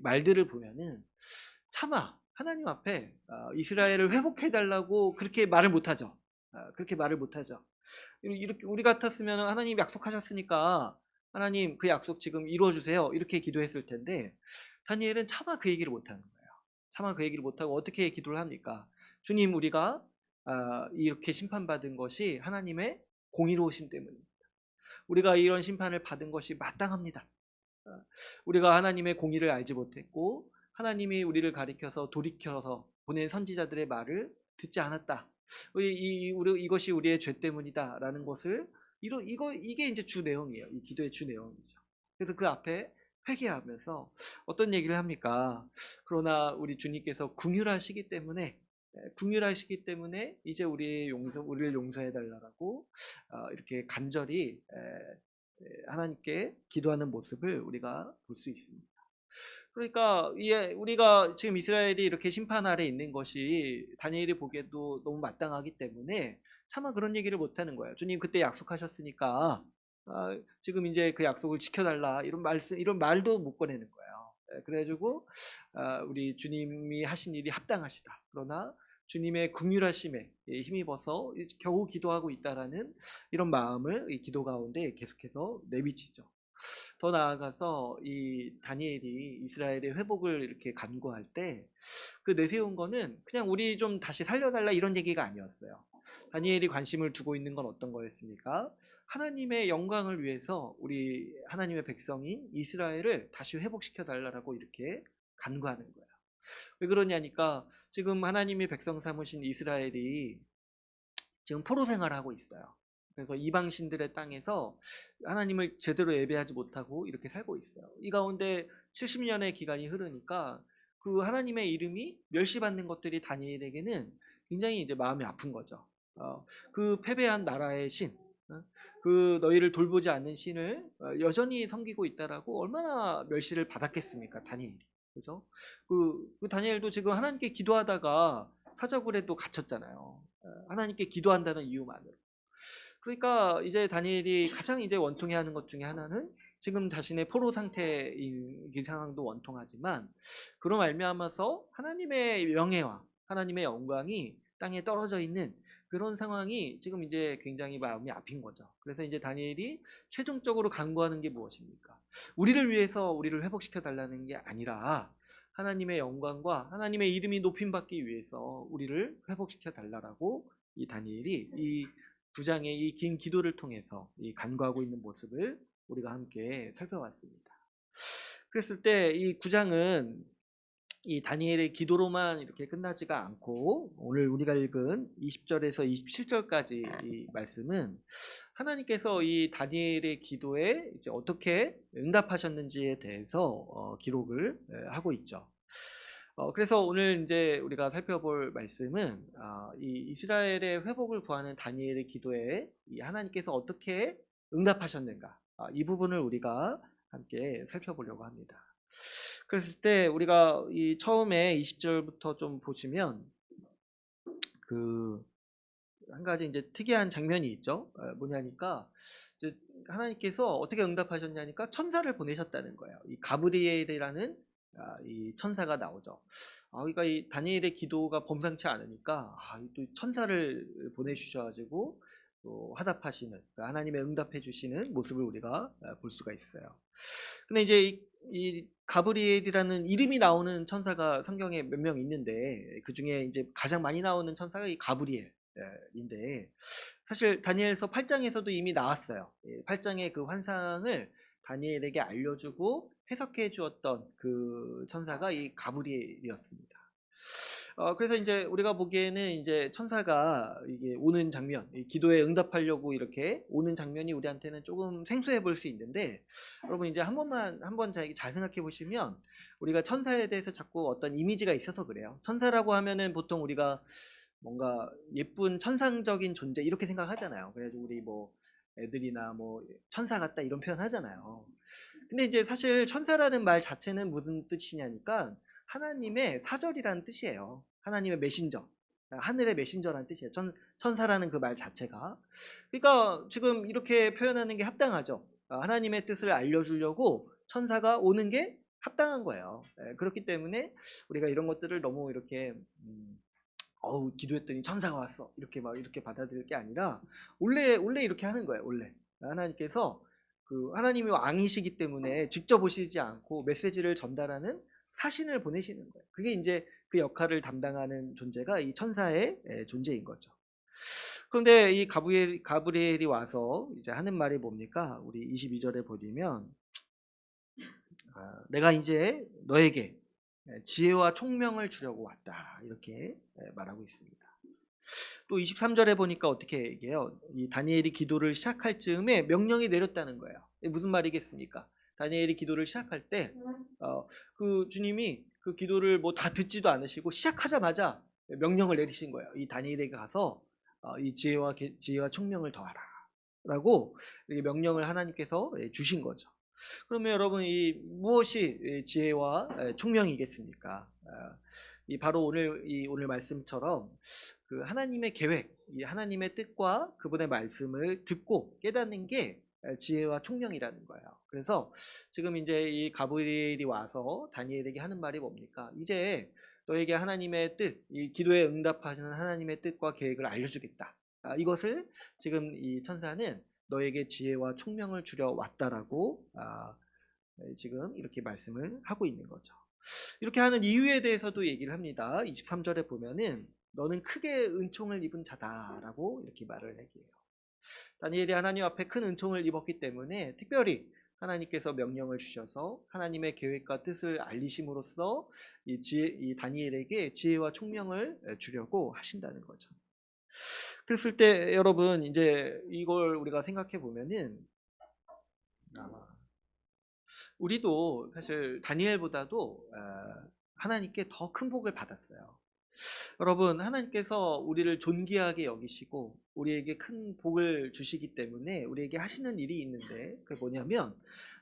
말들을 보면은 차마 하나님 앞에 이스라엘을 회복해달라고 그렇게 말을 못하죠. 그렇게 말을 못하죠. 이렇게 우리 같았으면 하나님 약속하셨으니까 하나님 그 약속 지금 이루어주세요. 이렇게 기도했을 텐데 다니엘은 차마 그 얘기를 못하는 거예요. 차마 그 얘기를 못하고 어떻게 기도를 합니까? 주님, 우리가 이렇게 심판받은 것이 하나님의 공의로우심 때문입니다. 우리가 이런 심판을 받은 것이 마땅합니다. 우리가 하나님의 공의를 알지 못했고 하나님이 우리를 가리켜서 돌이켜서 보낸 선지자들의 말을 듣지 않았다. 이것이 우리의 죄 때문이다라는 것을 이게 이제 주 내용이에요. 이 기도의 주 내용이죠. 그래서 그 앞에 회개하면서 어떤 얘기를 합니까? 그러나 우리 주님께서 긍휼하시기 때문에 이제 우리를 용서해 달라고 이렇게 간절히 하나님께 기도하는 모습을 우리가 볼 수 있습니다. 그러니까 우리가 지금 이스라엘이 이렇게 심판 아래 있는 것이 다니엘이 보기에도 너무 마땅하기 때문에 차마 그런 얘기를 못하는 거예요. 주님 그때 약속하셨으니까 지금 이제 그 약속을 지켜달라 이런 말도 못 꺼내는 거예요. 그래가지고 우리 주님이 하신 일이 합당하시다. 그러나 주님의 긍휼하심에 힘입어서 겨우 기도하고 있다라는 이런 마음을 이 기도 가운데 계속해서 내비치죠. 더 나아가서 이 다니엘이 이스라엘의 회복을 이렇게 간구할 때 그 내세운 거는 그냥 우리 좀 다시 살려달라 이런 얘기가 아니었어요. 다니엘이 관심을 두고 있는 건 어떤 거였습니까? 하나님의 영광을 위해서 우리 하나님의 백성인 이스라엘을 다시 회복시켜 달라고 이렇게 간구하는 거예요. 왜 그러냐니까 지금 하나님이 백성 삼으신 이스라엘이 지금 포로 생활을 하고 있어요. 그래서 이방신들의 땅에서 하나님을 제대로 예배하지 못하고 이렇게 살고 있어요. 이 가운데 70년의 기간이 흐르니까 그 하나님의 이름이 멸시받는 것들이 다니엘에게는 굉장히 이제 마음이 아픈 거죠. 그 패배한 나라의 신, 그 너희를 돌보지 않는 신을 여전히 섬기고 있다라고 얼마나 멸시를 받았겠습니까, 다니엘이. 그죠? 그 다니엘도 지금 하나님께 기도하다가 사자굴에도 갇혔잖아요. 하나님께 기도한다는 이유만으로. 그러니까 이제 다니엘이 가장 이제 원통해하는 것 중에 하나는 지금 자신의 포로 상태인 이 상황도 원통하지만 그로 말미암아서 하나님의 명예와 하나님의 영광이 땅에 떨어져 있는 그런 상황이 지금 이제 굉장히 마음이 아픈 거죠. 그래서 이제 다니엘이 최종적으로 간구하는 게 무엇입니까? 우리를 위해서 우리를 회복시켜 달라는 게 아니라 하나님의 영광과 하나님의 이름이 높임받기 위해서 우리를 회복시켜 달라고 이 다니엘이 이 9장의 이 긴 기도를 통해서 이 간구하고 있는 모습을 우리가 함께 살펴봤습니다. 그랬을 때 이 9장은 이 다니엘의 기도로만 이렇게 끝나지가 않고 오늘 우리가 읽은 20절에서 27절까지 이 말씀은 하나님께서 이 다니엘의 기도에 이제 어떻게 응답하셨는지에 대해서 기록을 하고 있죠. 그래서 오늘 이제 우리가 살펴볼 말씀은 이 이스라엘의 회복을 구하는 다니엘의 기도에 이 하나님께서 어떻게 응답하셨는가 이 부분을 우리가 함께 살펴보려고 합니다. 그랬을 때 우리가 이 처음에 20절부터 좀 보시면 그 한 가지 이제 특이한 장면이 있죠. 뭐냐니까 이제 하나님께서 어떻게 응답하셨냐니까 천사를 보내셨다는 거예요. 이 가브리엘이라는 이 천사가 나오죠. 그러니까 이 다니엘의 기도가 범상치 않으니까 또 천사를 보내주셔가지고 또 화답하시는 그러니까 하나님의 응답해 주시는 모습을 우리가 볼 수가 있어요. 근데 이제 이 가브리엘이라는 이름이 나오는 천사가 성경에 몇 명 있는데 그 중에 이제 가장 많이 나오는 천사가 이 가브리엘인데 사실 다니엘서 8장에서도 이미 나왔어요. 8장의 그 환상을 다니엘에게 알려주고 해석해 주었던 그 천사가 이 가브리엘이었습니다. 그래서 이제 우리가 보기에는 이제 천사가 이게 오는 장면, 기도에 응답하려고 이렇게 오는 장면이 우리한테는 조금 생소해 보일 수 있는데, 여러분 이제 한번 잘 생각해 보시면 우리가 천사에 대해서 자꾸 어떤 이미지가 있어서 그래요. 천사라고 하면은 보통 우리가 뭔가 예쁜 천상적인 존재 이렇게 생각하잖아요. 그래서 우리 뭐 애들이나 뭐 천사 같다 이런 표현 하잖아요. 근데 이제 사실 천사라는 말 자체는 무슨 뜻이냐니까 하나님의 사절이라는 뜻이에요. 하나님의 메신저, 하늘의 메신저라는 뜻이에요. 천사라는 그 말 자체가. 그러니까 지금 이렇게 표현하는 게 합당하죠. 하나님의 뜻을 알려주려고 천사가 오는 게 합당한 거예요. 그렇기 때문에 우리가 이런 것들을 너무 이렇게 기도했더니 천사가 왔어 이렇게 막 이렇게 받아들일 게 아니라 원래 이렇게 하는 거예요. 원래 하나님께서 그 하나님이 왕이시기 때문에 직접 오시지 않고 메시지를 전달하는 사신을 보내시는 거예요. 그게 이제 그 역할을 담당하는 존재가 이 천사의 존재인 거죠. 그런데 이 가브리엘이 와서 이제 하는 말이 뭡니까? 우리 22절에 보면 내가 이제 너에게 지혜와 총명을 주려고 왔다 이렇게 말하고 있습니다. 또 23절에 보니까 어떻게 얘기해요? 이 다니엘이 기도를 시작할 즈음에 명령이 내렸다는 거예요. 무슨 말이겠습니까? 다니엘이 기도를 시작할 때 그 주님이 그 기도를 뭐 다 듣지도 않으시고 시작하자마자 명령을 내리신 거예요. 이 다니엘에게 가서 이 지혜와 총명을 더하라 라고 명령을 하나님께서 주신 거죠. 그러면 여러분 이 무엇이 지혜와 총명이겠습니까? 이 바로 오늘 말씀처럼 그 하나님의 계획, 이 하나님의 뜻과 그분의 말씀을 듣고 깨닫는 게 지혜와 총명이라는 거예요. 그래서 지금 이제 이 가브리엘이 와서 다니엘에게 하는 말이 뭡니까? 이제 너에게 하나님의 뜻, 이 기도에 응답하시는 하나님의 뜻과 계획을 알려주겠다. 이것을 지금 이 천사는 너에게 지혜와 총명을 주려 왔다라고 지금 이렇게 말씀을 하고 있는 거죠. 이렇게 하는 이유에 대해서도 얘기를 합니다. 23절에 보면은 너는 크게 은총을 입은 자다라고 이렇게 말을 해요. 다니엘이 하나님 앞에 큰 은총을 입었기 때문에 특별히 하나님께서 명령을 주셔서 하나님의 계획과 뜻을 알리심으로써 이 다니엘에게 지혜와 총명을 주려고 하신다는 거죠. 그랬을 때 여러분 이제 이걸 우리가 생각해 보면은 우리도 사실 다니엘보다도 하나님께 더 큰 복을 받았어요. 여러분 하나님께서 우리를 존귀하게 여기시고 우리에게 큰 복을 주시기 때문에 우리에게 하시는 일이 있는데 그게 뭐냐면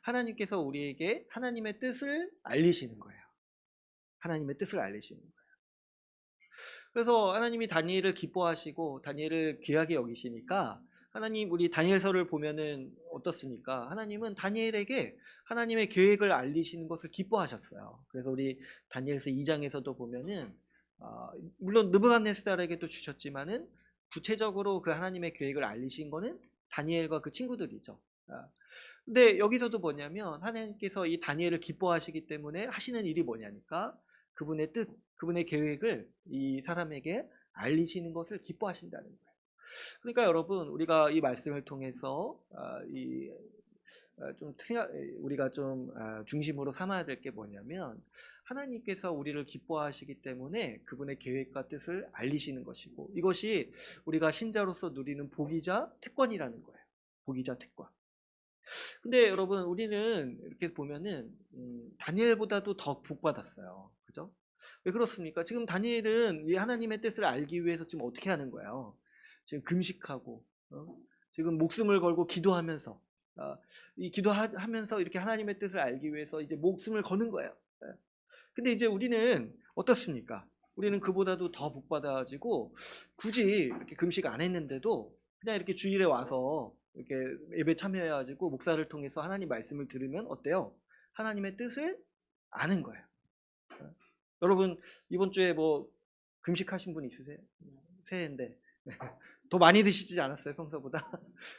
하나님께서 우리에게 하나님의 뜻을 알리시는 거예요. 하나님의 뜻을 알리시는 거예요. 그래서 하나님이 다니엘을 기뻐하시고 다니엘을 귀하게 여기시니까 하나님 우리 다니엘서를 보면은 어떻습니까? 하나님은 다니엘에게 하나님의 계획을 알리시는 것을 기뻐하셨어요. 그래서 우리 다니엘서 2장에서도 보면은 물론 느부갓네살에게도 주셨지만은 구체적으로 그 하나님의 계획을 알리신 거는 다니엘과 그 친구들이죠. 근데 여기서도 뭐냐면 하나님께서 이 다니엘을 기뻐하시기 때문에 하시는 일이 뭐냐니까 그분의 뜻, 그분의 계획을 이 사람에게 알리시는 것을 기뻐하신다는 거예요. 그러니까 여러분 우리가 이 말씀을 통해서 우리가 좀 중심으로 삼아야 될 게 뭐냐면 하나님께서 우리를 기뻐하시기 때문에 그분의 계획과 뜻을 알리시는 것이고 이것이 우리가 신자로서 누리는 복이자 특권이라는 거예요. 복이자 특권. 근데 여러분 우리는 이렇게 보면은 다니엘보다도 더 복받았어요. 그죠? 왜 그렇습니까? 지금 다니엘은 이 하나님의 뜻을 알기 위해서 지금 어떻게 하는 거예요? 지금 금식하고 지금 목숨을 걸고 기도하면서 이 기도하면서 이렇게 하나님의 뜻을 알기 위해서 이제 목숨을 거는 거예요. 근데 이제 우리는 어떻습니까? 우리는 그보다도 더 복받아가지고 굳이 이렇게 금식 안 했는데도 그냥 이렇게 주일에 와서 이렇게 예배 참여해가지고 목사를 통해서 하나님 말씀을 들으면 어때요? 하나님의 뜻을 아는 거예요. 여러분 이번 주에 뭐 금식하신 분 있으세요? 새해인데 더 많이 드시지 않았어요? 평소보다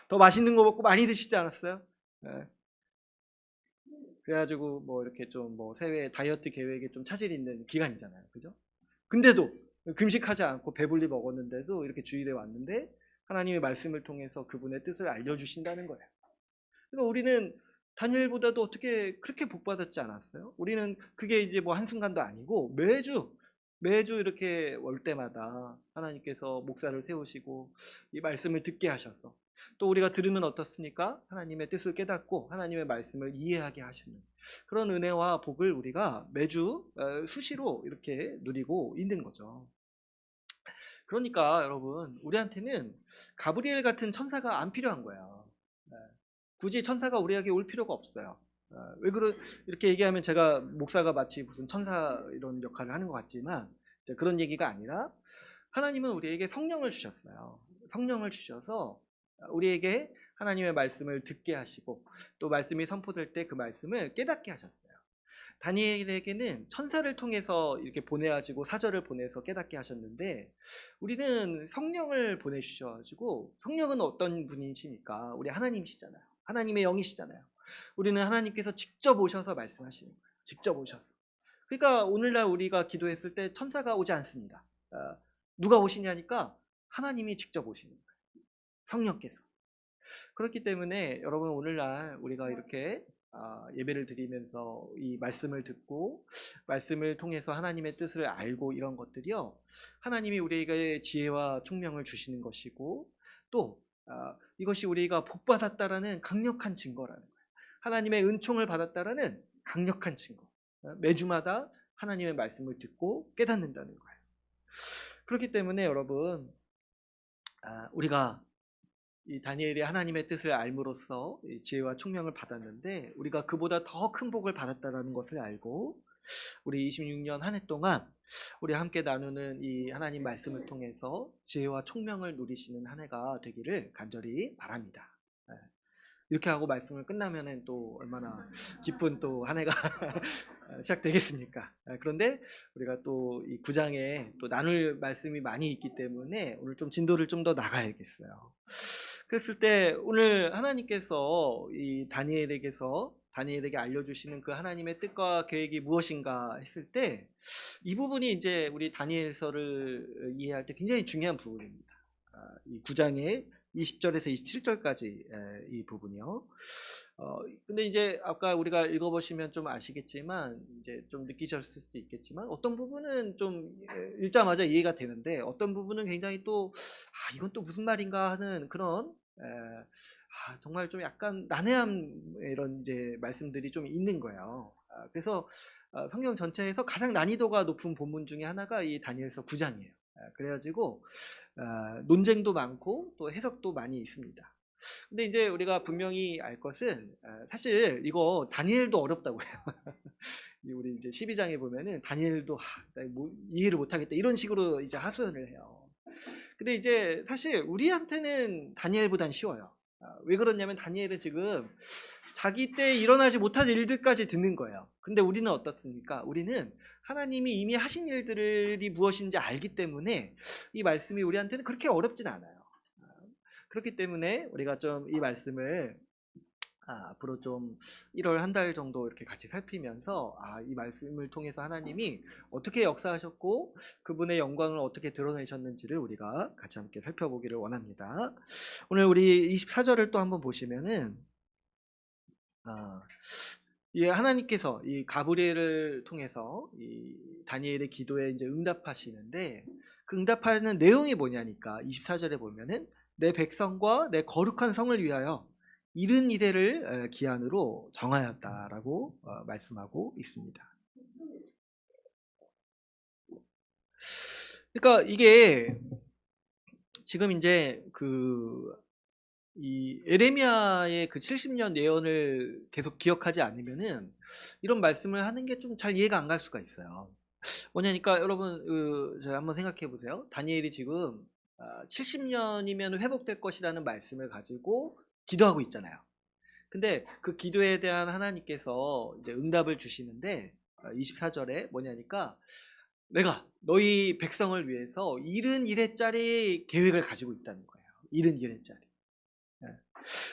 더 맛있는 거 먹고 많이 드시지 않았어요? 그래가지고 뭐 이렇게 좀 뭐 새해 다이어트 계획에 좀 차질이 있는 기간이잖아요, 그죠? 근데도 금식하지 않고 배불리 먹었는데도 이렇게 주일에 왔는데 하나님의 말씀을 통해서 그분의 뜻을 알려주신다는 거예요. 그러니까 우리는 다니엘보다도 어떻게 그렇게 복받았지 않았어요? 우리는 그게 이제 뭐 한순간도 아니고 매주 이렇게 올 때마다 하나님께서 목사를 세우시고 이 말씀을 듣게 하셔서 또 우리가 들으면 어떻습니까? 하나님의 뜻을 깨닫고 하나님의 말씀을 이해하게 하시는 그런 은혜와 복을 우리가 매주 수시로 이렇게 누리고 있는 거죠. 그러니까 여러분 우리한테는 가브리엘 같은 천사가 안 필요한 거예요. 굳이 천사가 우리에게 올 필요가 없어요. 이렇게 얘기하면 제가 목사가 마치 무슨 천사 이런 역할을 하는 것 같지만 그런 얘기가 아니라 하나님은 우리에게 성령을 주셨어요. 성령을 주셔서 우리에게 하나님의 말씀을 듣게 하시고 또 말씀이 선포될 때 그 말씀을 깨닫게 하셨어요. 다니엘에게는 천사를 통해서 이렇게 보내가지고 사절을 보내서 깨닫게 하셨는데, 우리는 성령을 보내주셔가지고, 성령은 어떤 분이십니까? 우리 하나님이시잖아요. 하나님의 영이시잖아요. 우리는 하나님께서 직접 오셔서 말씀하시는 거예요. 직접 오셔서. 그러니까 오늘날 우리가 기도했을 때 천사가 오지 않습니다. 누가 오시냐니까 하나님이 직접 오시는 거예요. 성령께서. 그렇기 때문에 여러분, 오늘날 우리가 이렇게 예배를 드리면서 이 말씀을 듣고 말씀을 통해서 하나님의 뜻을 알고, 이런 것들이요, 하나님이 우리에게 지혜와 총명을 주시는 것이고, 또 이것이 우리가 복 받았다라는 강력한 증거라는 거예요. 하나님의 은총을 받았다라는 강력한 증거. 매주마다 하나님의 말씀을 듣고 깨닫는다는 거예요. 그렇기 때문에 여러분, 우리가 이 다니엘이 하나님의 뜻을 알므로써 지혜와 총명을 받았는데, 우리가 그보다 더 큰 복을 받았다는 것을 알고, 우리 26년 한 해 동안 우리 함께 나누는 이 하나님 말씀을 통해서 지혜와 총명을 누리시는 한 해가 되기를 간절히 바랍니다. 이렇게 하고 말씀을 끝나면은 또 얼마나 기쁜 또 한 해가 시작되겠습니까? 그런데 우리가 또 이 9장에 또 나눌 말씀이 많이 있기 때문에 오늘 좀 진도를 좀 더 나가야겠어요. 그랬을 때 오늘 하나님께서 이 다니엘에게 알려주시는 그 하나님의 뜻과 계획이 무엇인가 했을 때, 이 부분이 이제 우리 다니엘서를 이해할 때 굉장히 중요한 부분입니다. 이 9장의 20절에서 27절까지 이 부분이요. 근데 이제 아까 우리가 읽어보시면 좀 아시겠지만, 이제 좀 느끼셨을 수도 있겠지만, 어떤 부분은 좀 읽자마자 이해가 되는데, 어떤 부분은 굉장히 또 이건 또 무슨 말인가 하는 그런 정말 좀 약간 난해한 이런 이제 말씀들이 좀 있는 거예요. 그래서 성경 전체에서 가장 난이도가 높은 본문 중에 하나가 이 다니엘서 9장이에요. 그래가지고 논쟁도 많고 또 해석도 많이 있습니다. 근데 이제 우리가 분명히 알 것은, 사실 이거 다니엘도 어렵다고 해요. 우리 이제 12장에 보면은 다니엘도 뭐 이해를 못하겠다 이런 식으로 이제 하소연을 해요. 근데 이제 사실 우리한테는 다니엘보단 쉬워요. 왜 그러냐면 다니엘은 지금 자기 때 일어나지 못한 일들까지 듣는 거예요. 근데 우리는 어떻습니까? 우리는 하나님이 이미 하신 일들이 무엇인지 알기 때문에 이 말씀이 우리한테는 그렇게 어렵진 않아요. 그렇기 때문에 우리가 좀 이 말씀을 앞으로 좀 1월 한 달 정도 이렇게 같이 살피면서 이 말씀을 통해서 하나님이 어떻게 역사하셨고 그분의 영광을 어떻게 드러내셨는지를 우리가 같이 함께 살펴보기를 원합니다. 오늘 우리 24절을 또 한번 보시면은 이 하나님께서 이 가브리엘을 통해서 이 다니엘의 기도에 이제 응답하시는데, 그 응답하는 내용이 뭐냐니까 24절에 보면은 내 백성과 내 거룩한 성을 위하여 이른 이래를 기한으로 정하였다라고 말씀하고 있습니다. 그러니까 이게 지금 이제 이 에레미야의 그 70년 예언을 계속 기억하지 않으면은 이런 말씀을 하는 게 좀 잘 이해가 안 갈 수가 있어요. 뭐냐니까 여러분, 저희 한번 생각해 보세요. 다니엘이 지금 70년이면 회복될 것이라는 말씀을 가지고 기도하고 있잖아요. 근데 그 기도에 대한 하나님께서 이제 응답을 주시는데 24절에 뭐냐니까 내가 너희 백성을 위해서 71회짜리 계획을 가지고 있다는 거예요. 71회짜리.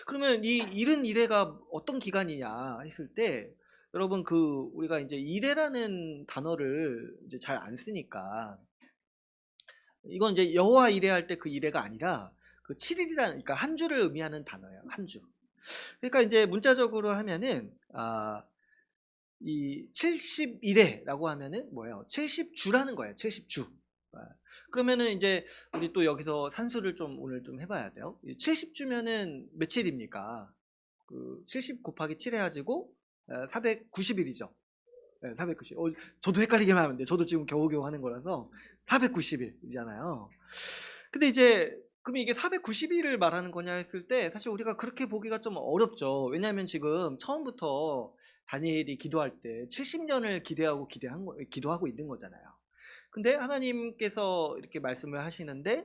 그러면 이 71회가 어떤 기간이냐 했을 때, 여러분 우리가 이제 이레라는 단어를 이제 잘 안 쓰니까, 이건 이제 여호와 이레할 때 그 이레가 아니라 그 7일이라는, 그러니까 한 주를 의미하는 단어예요. 한 주. 그러니까 이제 문자적으로 하면은 이 71회라고 하면은 뭐예요? 70주라는 거예요. 70주. 그러면은 이제 우리 또 여기서 산수를 좀 오늘 좀 해봐야 돼요. 70주면은 며칠입니까? 70 곱하기 7 해가지고 490일이죠. 490. 저도 헷갈리게 하면 안 돼. 저도 지금 겨우겨우 하는 거라서 490일이잖아요. 근데 이제 그럼 이게 490일을 말하는 거냐 했을 때 사실 우리가 그렇게 보기가 좀 어렵죠. 왜냐하면 지금 처음부터 다니엘이 기도할 때 70년을 기도하고 있는 거잖아요. 근데 하나님께서 이렇게 말씀을 하시는데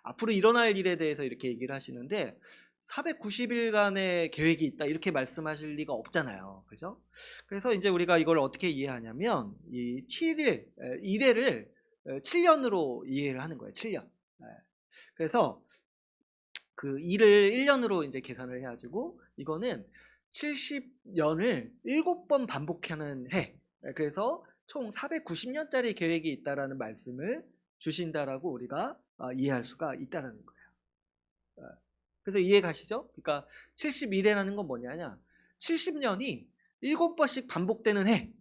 앞으로 일어날 일에 대해서 이렇게 얘기를 하시는데 490일간의 계획이 있다 이렇게 말씀하실 리가 없잖아요. 그죠? 그래서 이제 우리가 이걸 어떻게 이해하냐면 이 7일, 일회를 7년으로 이해를 하는 거예요. 7년. 그래서 그 일을 1년으로 이제 계산을 해가지고 이거는 70년을 7번 반복하는 해. 그래서 총 490년짜리 계획이 있다라는 말씀을 주신다라고 우리가 이해할 수가 있다라는 거예요. 그래서 이해 가시죠? 그러니까 71회라는 건 뭐냐냐? 70년이 7번씩 반복되는 해.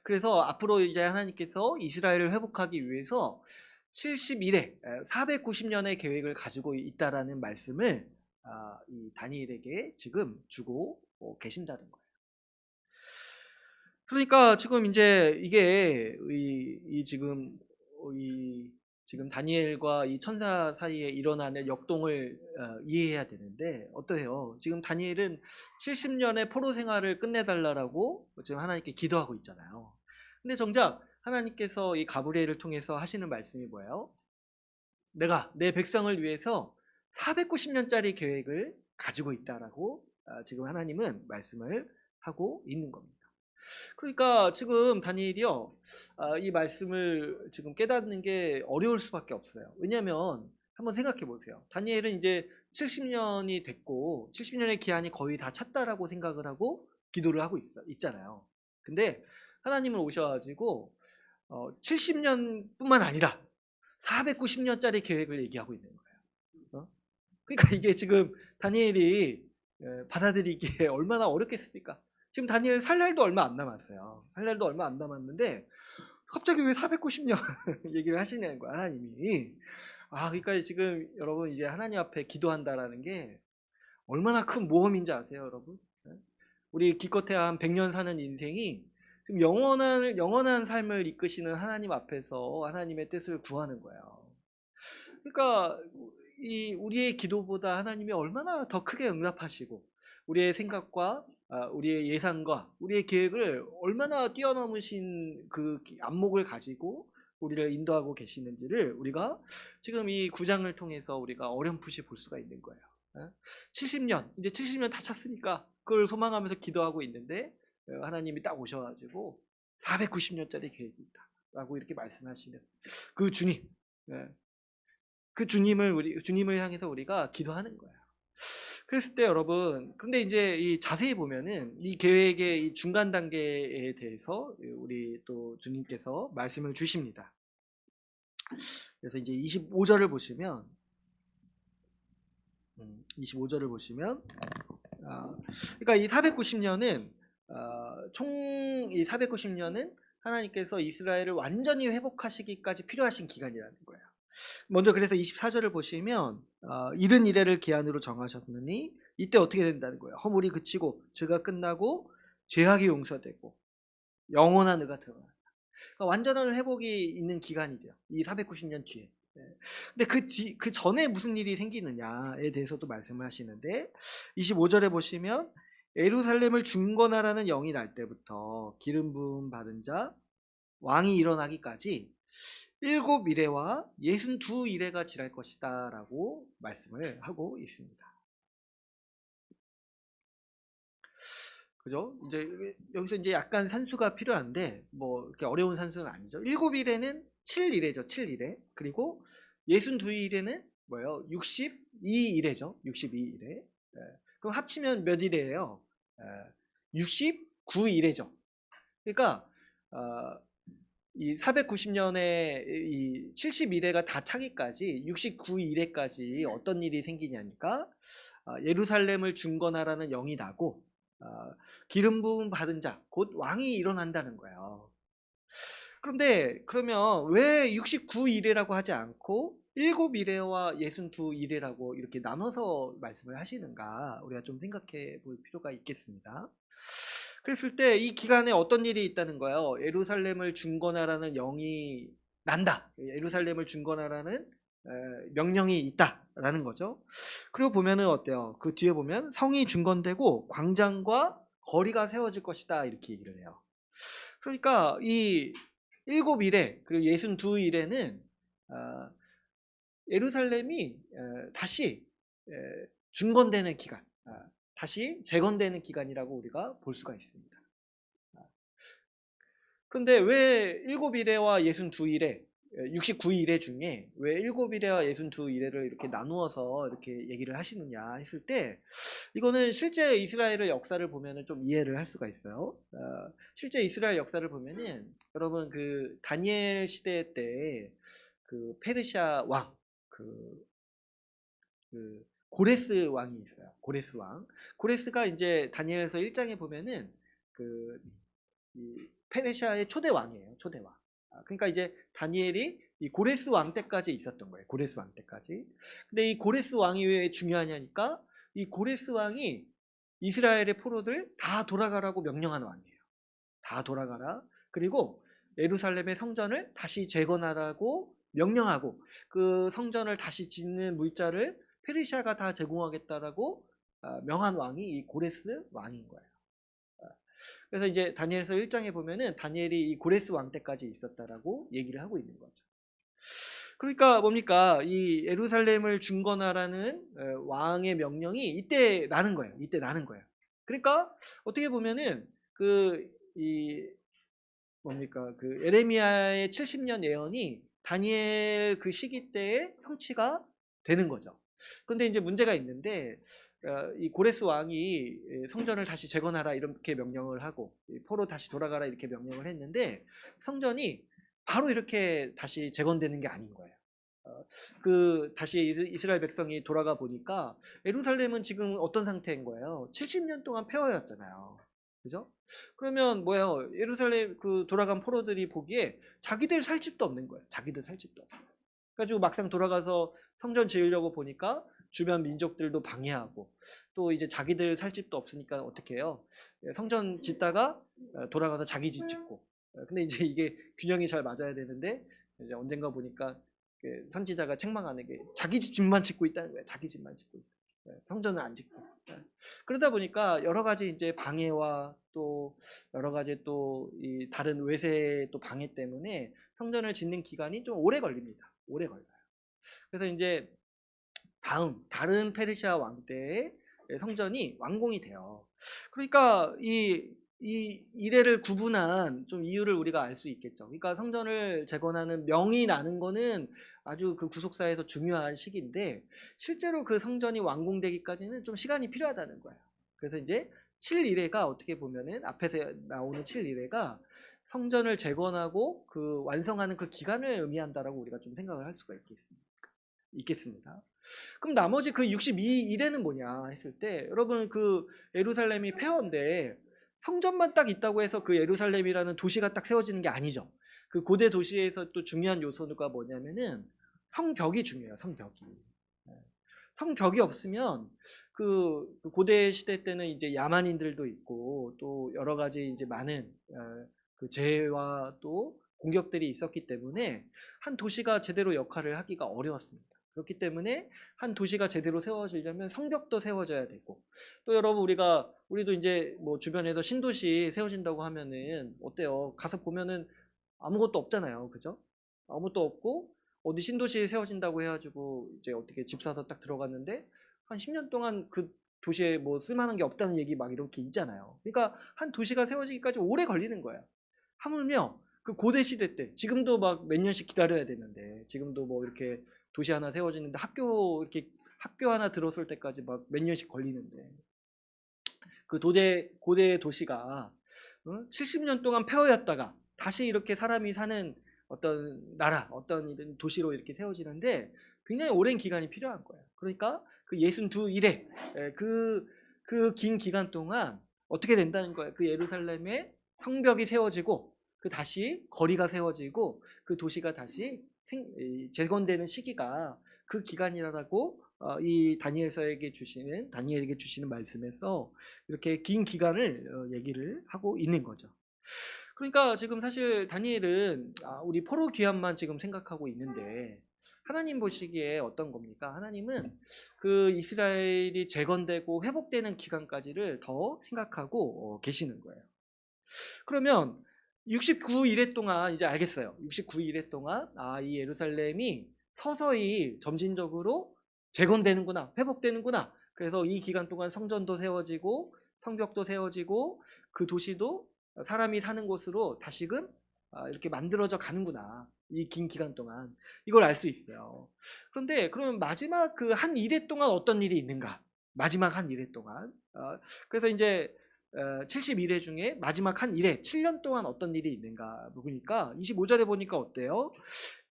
그래서 앞으로 이제 하나님께서 이스라엘을 회복하기 위해서 71회, 490년의 계획을 가지고 있다라는 말씀을 이 다니엘에게 지금 주고 계신다는 거예요. 그러니까 지금 이제 이게 지금 다니엘과 이 천사 사이에 일어나는 역동을 이해해야 되는데 어떠세요? 지금 다니엘은 70년의 포로 생활을 끝내달라고 지금 하나님께 기도하고 있잖아요. 근데 정작 하나님께서 이 가브리엘을 통해서 하시는 말씀이 뭐예요? 내가 내 백성을 위해서 490년짜리 계획을 가지고 있다라고 지금 하나님은 말씀을 하고 있는 겁니다. 그러니까 지금 다니엘이요, 이 말씀을 지금 깨닫는 게 어려울 수밖에 없어요. 왜냐하면 한번 생각해 보세요. 다니엘은 이제 70년이 됐고 70년의 기한이 거의 다 찼다라고 생각을 하고 기도를 하고 있잖아요. 근데 하나님은 오셔가지고 70년뿐만 아니라 490년짜리 계획을 얘기하고 있는 거예요. 그러니까 이게 지금 다니엘이 받아들이기에 얼마나 어렵겠습니까? 지금 다니엘 살 날도 얼마 안 남았어요. 살 날도 얼마 안 남았는데 갑자기 왜 490년 얘기를 하시냐는 거야, 하나님이. 그러니까 지금 여러분 이제 하나님 앞에 기도한다라는 게 얼마나 큰 모험인지 아세요, 여러분? 우리 기껏해야 한 100년 사는 인생이 지금 영원한 삶을 이끄시는 하나님 앞에서 하나님의 뜻을 구하는 거예요. 그러니까 우리의 기도보다 하나님이 얼마나 더 크게 응답하시고 우리의 생각과 우리의 예상과 우리의 계획을 얼마나 뛰어넘으신 그 안목을 가지고 우리를 인도하고 계시는지를 우리가 지금 이 9장을 통해서 우리가 어렴풋이 볼 수가 있는 거예요. 70년, 이제 70년 다 찼으니까 그걸 소망하면서 기도하고 있는데 하나님이 딱 오셔가지고 490년짜리 계획이 있다 라고 이렇게 말씀하시는 그 주님, 그 주님을 향해서 우리가 기도하는 거예요. 그랬을 때 여러분, 근데 이제 이 자세히 보면은 이 계획의 이 중간 단계에 대해서 우리 또 주님께서 말씀을 주십니다. 그래서 이제 25절을 보시면 25절을 보시면 그러니까 이 490년은 총 이 490년은 하나님께서 이스라엘을 완전히 회복하시기까지 필요하신 기간이라는 거예요. 먼저 그래서 24절을 보시면 이른 이래를 기한으로 정하셨느니 이때 어떻게 된다는 거예요? 허물이 그치고 죄가 끝나고 죄악이 용서되고 영원한 의가 드러난다. 그러니까 완전한 회복이 있는 기간이죠. 이 490년 뒤에. 근데 그 전에 무슨 일이 생기느냐에 대해서도 말씀을 하시는데 25절에 보시면 예루살렘을 중건하라는 영이 날 때부터 기름 부음 받은 자 왕이 일어나기까지 7이레와 62이레가 지날 것이다 라고 말씀을 하고 있습니다. 그죠? 이제 여기서 이제 약간 산수가 필요한데 뭐 이렇게 어려운 산수는 아니죠. 7일에는 7일에죠. 7일에. 그리고 62일에는 뭐예요? 62일에죠. 62일에. 그럼 합치면 몇 일이에요? 69일에죠. 그러니까 이 490년에 이 71회가 다 차기까지 69일에까지 어떤 일이 생기냐니까 예루살렘을 중건하라는 영이 나고 기름 부음 받은 자 곧 왕이 일어난다는 거예요. 그런데 그러면 왜 69일이라고 하지 않고 7일에와 62일이라고 이렇게 나눠서 말씀을 하시는가 우리가 좀 생각해 볼 필요가 있겠습니다. 그랬을 때 이 기간에 어떤 일이 있다는 거예요. 예루살렘을 중건하라는 영이 난다. 예루살렘을 중건하라는 명령이 있다라는 거죠. 그리고 보면은 어때요? 그 뒤에 보면 성이 중건되고 광장과 거리가 세워질 것이다 이렇게 얘기를 해요. 그러니까 이 7일에 그리고 62일에는 예루살렘이 다시 중건되는 기간, 다시 재건되는 기간이라고 우리가 볼 수가 있습니다. 그런데 왜 7일에와 62일에 69일에 중에 왜 7일에와 62일에를 이렇게 나누어서 이렇게 얘기를 하시느냐 했을 때, 이거는 실제 이스라엘의 역사를 보면은 좀 이해를 할 수가 있어요. 실제 이스라엘 역사를 보면은 여러분 그 다니엘 시대 때 그 페르시아 왕, 그 고레스 왕이 있어요. 고레스 왕. 고레스가 이제 다니엘서 1장에 보면은 그 이 페르시아의 초대 왕이에요. 초대 왕. 그러니까 이제 다니엘이 이 고레스 왕 때까지 있었던 거예요. 고레스 왕 때까지. 근데 이 고레스 왕이 왜 중요하냐니까, 이 고레스 왕이 이스라엘의 포로들 다 돌아가라고 명령한 왕이에요. 다 돌아가라. 그리고 예루살렘의 성전을 다시 재건하라고 명령하고, 그 성전을 다시 짓는 물자를 페르시아가 다 제공하겠다라고 명한 왕이 이 고레스 왕인 거예요. 그래서 이제 다니엘서 1장에 보면은 다니엘이 이 고레스 왕 때까지 있었다라고 얘기를 하고 있는 거죠. 그러니까 뭡니까? 이 예루살렘을 중건하라는 왕의 명령이 이때 나는 거예요. 이때 나는 거예요. 그러니까 어떻게 보면은 뭡니까? 그 예레미야의 70년 예언이 다니엘 그 시기 때에 성취가 되는 거죠. 그런데 이제 문제가 있는데, 이 고레스 왕이 성전을 다시 재건하라 이렇게 명령을 하고 포로 다시 돌아가라 이렇게 명령을 했는데, 성전이 바로 이렇게 다시 재건되는 게 아닌 거예요. 다시 이스라엘 백성이 돌아가 보니까 예루살렘은 지금 어떤 상태인 거예요? 70년 동안 폐허였잖아요. 그죠? 그러면 뭐예요? 예루살렘 그 돌아간 포로들이 보기에 자기들 살 집도 없는 거예요. 자기들 살 집도 없어요. 그래가지고 막상 돌아가서 성전 지으려고 보니까 주변 민족들도 방해하고, 또 이제 자기들 살 집도 없으니까 어떻게 해요? 성전 짓다가 돌아가서 자기 집 짓고. 근데 이제 이게 균형이 잘 맞아야 되는데, 이제 언젠가 보니까 선지자가 책망하는 게 자기 집만 짓고 있다는 거예요. 자기 집만 짓고 있다. 성전을 안 짓고. 그러다 보니까 여러 가지 이제 방해와 또 여러 가지 또 이 다른 외세 또 방해 때문에 성전을 짓는 기간이 좀 오래 걸립니다. 오래 걸려요. 그래서 이제 다른 페르시아 왕 때에 성전이 완공이 돼요. 그러니까 이 이래를 구분한 좀 이유를 우리가 알 수 있겠죠. 그러니까 성전을 재건하는 명이 나는 거는 아주 그 구속사에서 중요한 시기인데, 실제로 그 성전이 완공되기까지는 좀 시간이 필요하다는 거예요. 그래서 이제 7일회가 어떻게 보면은 앞에서 나오는 7일회가 성전을 재건하고 그 완성하는 그 기간을 의미한다라고 우리가 좀 생각을 할 수가 있겠습니다. 그럼 나머지 그 62일에는 뭐냐 했을 때, 여러분 그 예루살렘이 폐허인데 성전만 딱 있다고 해서 그 예루살렘이라는 도시가 딱 세워지는 게 아니죠. 그 고대 도시에서 또 중요한 요소가 뭐냐면은 성벽이 중요해요. 성벽이. 성벽이 없으면 그 고대 시대 때는 이제 야만인들도 있고 또 여러 가지 이제 많은 그 재해와 또 공격들이 있었기 때문에 한 도시가 제대로 역할을 하기가 어려웠습니다. 그렇기 때문에 한 도시가 제대로 세워지려면 성벽도 세워져야 되고, 또 여러분 우리도 이제 뭐 주변에서 신도시 세워진다고 하면은 어때요? 가서 보면은 아무것도 없잖아요. 그죠? 아무것도 없고 어디 신도시 세워진다고 해가지고 이제 어떻게 집 사서 딱 들어갔는데 한 10년 동안 그 도시에 뭐 쓸만한 게 없다는 얘기 막 이렇게 있잖아요. 그러니까 한 도시가 세워지기까지 오래 걸리는 거예요. 하물며 그 고대 시대 때, 지금도 막 몇 년씩 기다려야 되는데, 지금도 뭐 이렇게 도시 하나 세워지는데 학교 하나 들어설 때까지 막 몇 년씩 걸리는데, 그 고대 도시가 70년 동안 폐허였다가 다시 이렇게 사람이 사는 어떤 나라, 어떤 도시로 이렇게 세워지는데 굉장히 오랜 기간이 필요한 거예요. 그러니까 그 62일에 그 긴 기간 동안 어떻게 된다는 거예요? 그 예루살렘의 성벽이 세워지고 그 다시 거리가 세워지고 그 도시가 다시 재건되는 시기가 그 기간이라고 이 다니엘에게 주시는 말씀에서 이렇게 긴 기간을 얘기를 하고 있는 거죠. 그러니까 지금 사실 다니엘은 우리 포로 귀환만 지금 생각하고 있는데, 하나님 보시기에 어떤 겁니까? 하나님은 그 이스라엘이 재건되고 회복되는 기간까지를 더 생각하고 계시는 거예요. 그러면 69일에 동안 이제 알겠어요. 69일에 동안 이 예루살렘이 서서히 점진적으로 재건되는구나, 회복되는구나 그래서 이 기간 동안 성전도 세워지고 성벽도 세워지고 그 도시도 사람이 사는 곳으로 다시금 이렇게 만들어져 가는구나. 이 긴 기간 동안 이걸 알 수 있어요. 그런데 그러면 마지막 그 한 이래 동안 어떤 일이 있는가? 마지막 한 이래 동안. 그래서 이제 71회 중에 마지막 한 일회 7년 동안 어떤 일이 있는가 보니까 25절에 보니까 어때요?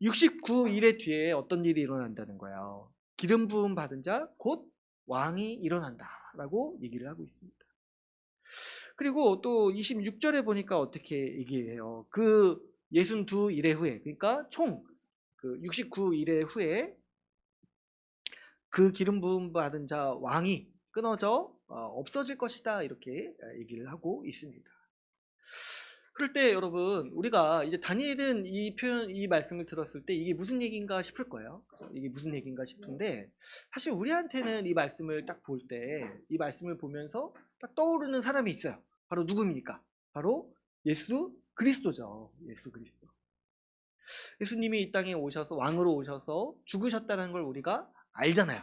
69일의 뒤에 어떤 일이 일어난다는 거예요. 기름 부음 받은 자 곧 왕이 일어난다라고 얘기를 하고 있습니다. 그리고 또 26절에 보니까 어떻게 얘기해요? 그 62일의 후에, 그러니까 총 그 69일의 후에 그 기름 부음 받은 자 왕이 끊어져 없어질 것이다, 이렇게 얘기를 하고 있습니다. 그럴 때 여러분, 우리가 이제 다니엘은 이 표현, 이 말씀을 들었을 때 이게 무슨 얘기인가 싶을 거예요. 그죠? 이게 무슨 얘기인가 싶은데, 사실 우리한테는 이 말씀을 딱 볼 때, 이 말씀을 보면서 딱 떠오르는 사람이 있어요. 바로 누굽니까? 바로 예수 그리스도죠. 예수 그리스도. 예수님이 이 땅에 오셔서, 왕으로 오셔서 죽으셨다는 걸 우리가 알잖아요.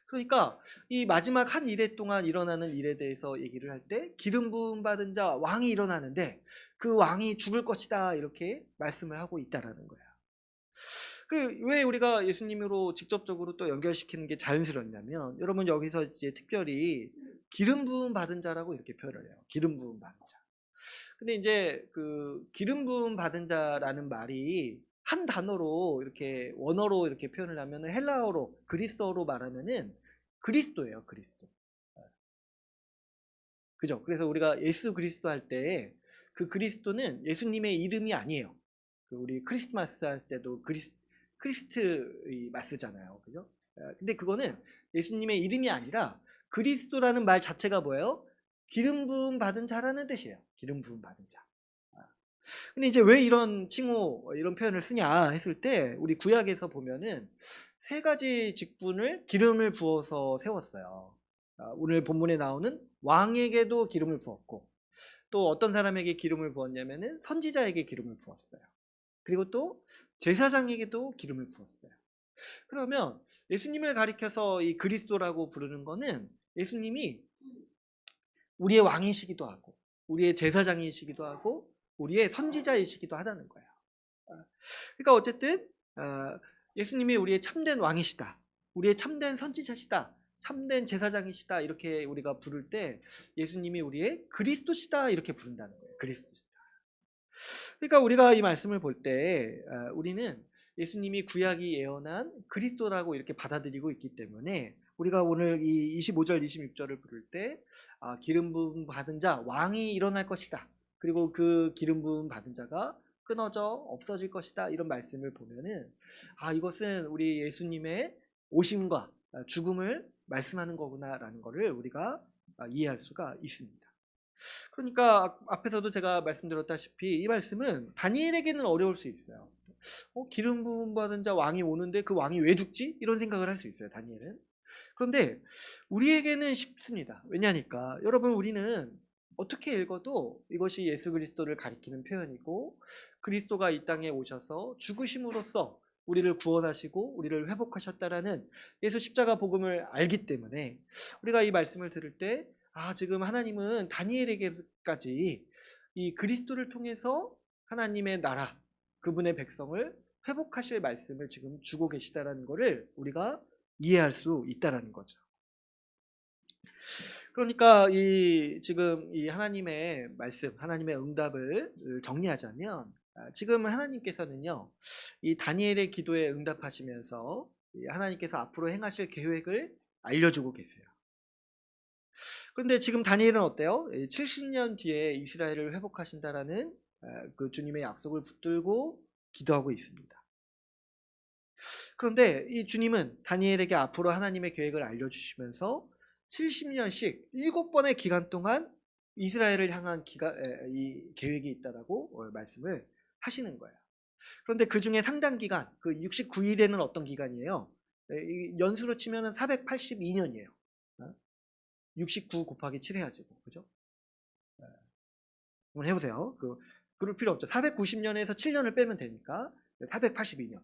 그러니까 이 마지막 한 일회 동안 일어나는 일에 대해서 얘기를 할 때 기름 부음 받은 자 왕이 일어나는데 그 왕이 죽을 것이다, 이렇게 말씀을 하고 있다라는 거예요. 왜 우리가 예수님으로 직접적으로 또 연결시키는 게 자연스럽냐면, 여러분 여기서 이제 특별히 기름 부음 받은 자라고 이렇게 표현을 해요. 기름 부음 받은 자. 근데 이제 그 기름 부음 받은 자라는 말이 한 단어로 이렇게 원어로 이렇게 표현을 하면 헬라어로 그리스어로 말하면은 그리스도예요, 그리스도. 그죠? 그래서 우리가 예수 그리스도 할 때 그 그리스도는 예수님의 이름이 아니에요. 우리 크리스마스 할 때도 크리스트 마스잖아요. 그죠? 근데 그거는 예수님의 이름이 아니라 그리스도라는 말 자체가 뭐예요? 기름 부음 받은 자라는 뜻이에요. 기름 부음 받은 자. 근데 이제 왜 이런 칭호, 이런 표현을 쓰냐 했을 때 우리 구약에서 보면은 세 가지 직분을 기름을 부어서 세웠어요. 오늘 본문에 나오는 왕에게도 기름을 부었고, 또 어떤 사람에게 기름을 부었냐면은 선지자에게 기름을 부었어요. 그리고 또 제사장에게도 기름을 부었어요. 그러면 예수님을 가리켜서 이 그리스도라고 부르는 거는 예수님이 우리의 왕이시기도 하고 우리의 제사장이시기도 하고 우리의 선지자이시기도 하다는 거예요. 그러니까 어쨌든 예수님이 우리의 참된 왕이시다, 우리의 참된 선지자시다, 참된 제사장이시다, 이렇게 우리가 부를 때 예수님이 우리의 그리스도시다, 이렇게 부른다는 거예요. 그리스도시다. 그러니까 우리가 이 말씀을 볼 때 우리는 예수님이 구약이 예언한 그리스도라고 이렇게 받아들이고 있기 때문에 우리가 오늘 이 25절 26절을 부를 때 기름 부음 받은 자 왕이 일어날 것이다, 그리고 그 기름 부음 받은 자가 끊어져 없어질 것이다, 이런 말씀을 보면은 이것은 우리 예수님의 오심과 죽음을 말씀하는 거구나라는 것을 우리가 이해할 수가 있습니다. 그러니까 앞에서도 제가 말씀드렸다시피 이 말씀은 다니엘에게는 어려울 수 있어요. 기름 부음 받은 자 왕이 오는데 그 왕이 왜 죽지? 이런 생각을 할 수 있어요, 다니엘은. 그런데 우리에게는 쉽습니다. 왜냐하니까 여러분, 우리는 어떻게 읽어도 이것이 예수 그리스도를 가리키는 표현이고, 그리스도가 이 땅에 오셔서 죽으심으로써 우리를 구원하시고 우리를 회복하셨다라는 예수 십자가 복음을 알기 때문에 우리가 이 말씀을 들을 때 지금 하나님은 다니엘에게까지 이 그리스도를 통해서 하나님의 나라, 그분의 백성을 회복하실 말씀을 지금 주고 계시다라는 것을 우리가 이해할 수 있다라는 거죠. 그러니까 지금 이 하나님의 말씀, 하나님의 응답을 정리하자면, 지금 하나님께서는요, 이 다니엘의 기도에 응답하시면서 하나님께서 앞으로 행하실 계획을 알려주고 계세요. 그런데 지금 다니엘은 어때요? 70년 뒤에 이스라엘을 회복하신다라는 그 주님의 약속을 붙들고 기도하고 있습니다. 그런데 이 주님은 다니엘에게 앞으로 하나님의 계획을 알려주시면서 70년씩 7번의 기간 동안 이스라엘을 향한 이 계획이 있다라고 말씀을 하시는 거예요. 그런데 그 중에 상당 기간, 그 69일에는 어떤 기간이에요? 연수로 치면 482년이에요. 69 곱하기 7 해야지, 그죠? 한번 해보세요. 그럴 필요 없죠. 490년에서 7년을 빼면 되니까 482년.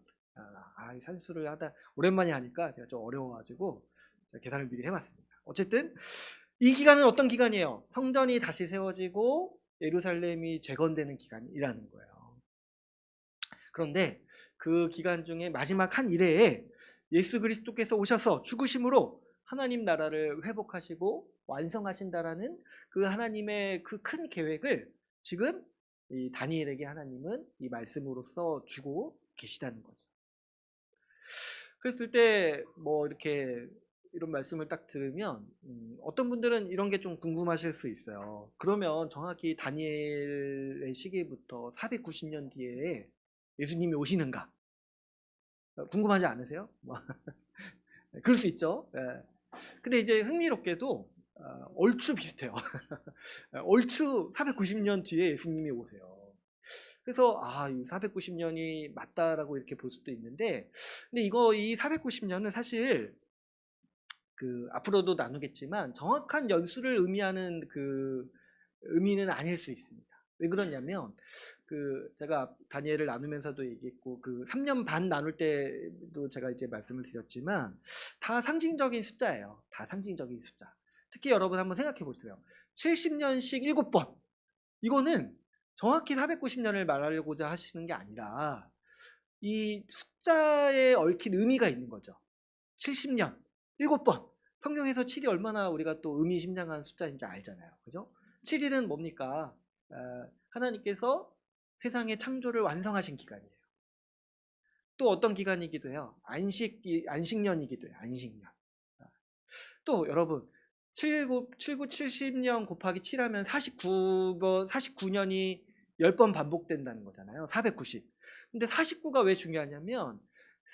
이 산수를 하다 오랜만에 하니까 제가 좀 어려워가지고 제가 계산을 미리 해봤습니다. 어쨌든 이 기간은 어떤 기간이에요? 성전이 다시 세워지고 예루살렘이 재건되는 기간이라는 거예요. 그런데 그 기간 중에 마지막 한 일회에 예수 그리스도께서 오셔서 죽으심으로 하나님 나라를 회복하시고 완성하신다라는 그 하나님의 그 큰 계획을 지금 이 다니엘에게 하나님은 이 말씀으로써 주고 계시다는 거죠. 그랬을 때 뭐 이렇게 이런 말씀을 딱 들으면 어떤 분들은 이런 게 좀 궁금하실 수 있어요. 그러면 정확히 다니엘의 시기부터 490년 뒤에 예수님이 오시는가? 궁금하지 않으세요? 뭐 그럴 수 있죠. 예. 근데 이제 흥미롭게도 얼추 비슷해요. 얼추 490년 뒤에 예수님이 오세요. 그래서 490년이 맞다라고 이렇게 볼 수도 있는데, 근데 이 490년은 사실 그 앞으로도 나누겠지만 정확한 연수를 의미하는 그 의미는 아닐 수 있습니다. 왜 그러냐면 그 제가 다니엘을 나누면서도 얘기했고 그 3년 반 나눌 때도 제가 이제 말씀을 드렸지만 다 상징적인 숫자예요. 다 상징적인 숫자. 특히 여러분 한번 생각해 보세요. 70년씩 7번. 이거는 정확히 490년을 말하려고자 하시는 게 아니라 이 숫자에 얽힌 의미가 있는 거죠. 70년 7번. 성경에서 7이 얼마나 우리가 또 의미심장한 숫자인지 알잖아요. 그죠? 7일은 뭡니까? 하나님께서 세상의 창조를 완성하신 기간이에요. 또 어떤 기간이기도 해요? 안식년이기도 해요. 안식년. 또 여러분 79, 70년 곱하기 7하면 49년이 10번 반복된다는 거잖아요. 490. 근데 49가 왜 중요하냐면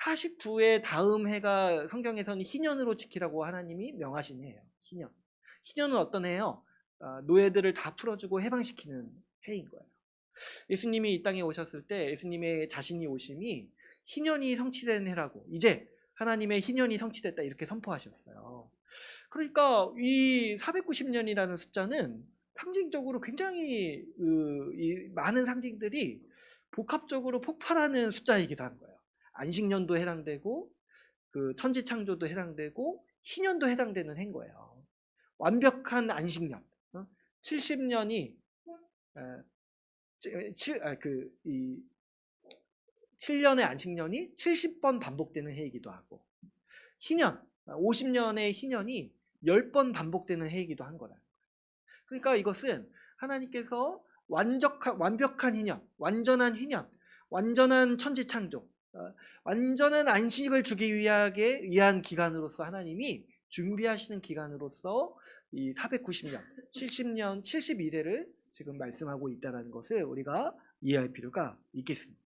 49의 다음 해가 성경에서는 희년으로 지키라고 하나님이 명하신 해예요. 희년. 희년은 어떤 해예요? 노예들을 다 풀어주고 해방시키는 해인 거예요. 예수님이 이 땅에 오셨을 때 예수님의 자신이 오심이 희년이 성취된 해라고, 이제 하나님의 희년이 성취됐다 이렇게 선포하셨어요. 그러니까 이 490년이라는 숫자는 상징적으로 굉장히 이 많은 상징들이 복합적으로 폭발하는 숫자이기도 한 거예요. 안식년도 해당되고 그 천지창조도 해당되고 희년도 해당되는 해인 거예요. 완벽한 안식년. 70년이 7년의 안식년이 70번 반복되는 해이기도 하고, 희년 50년의 희년이 10번 반복되는 해이기도 한 거라. 그러니까 이것은 하나님께서 완벽한 희년, 완전한 희년, 완전한 천지창조, 완전한 안식을 주기 위한 기간으로서 하나님이 준비하시는 기간으로서 이 490년, 70년, 71회를 지금 말씀하고 있다는 것을 우리가 이해할 필요가 있겠습니다.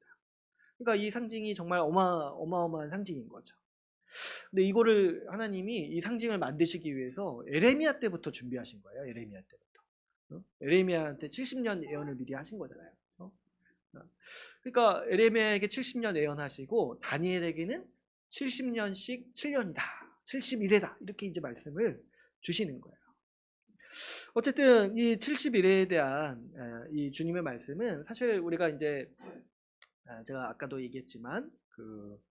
그러니까 이 상징이 정말 어마어마한 상징인 거죠. 근데 이거를 하나님이 이 상징을 만드시기 위해서 에레미야 때부터 준비하신 거예요. 에레미야 때부터. 에레미야한테 70년 예언을 미리 하신 거잖아요. 그러니까 에레미야에게 70년 예언하시고 다니엘에게는 70년씩 7년이다. 71회다. 이렇게 이제 말씀을 주시는 거예요. 어쨌든 이 71회에 대한 이 주님의 말씀은 사실 우리가 이제 제가 아까도 얘기했지만 그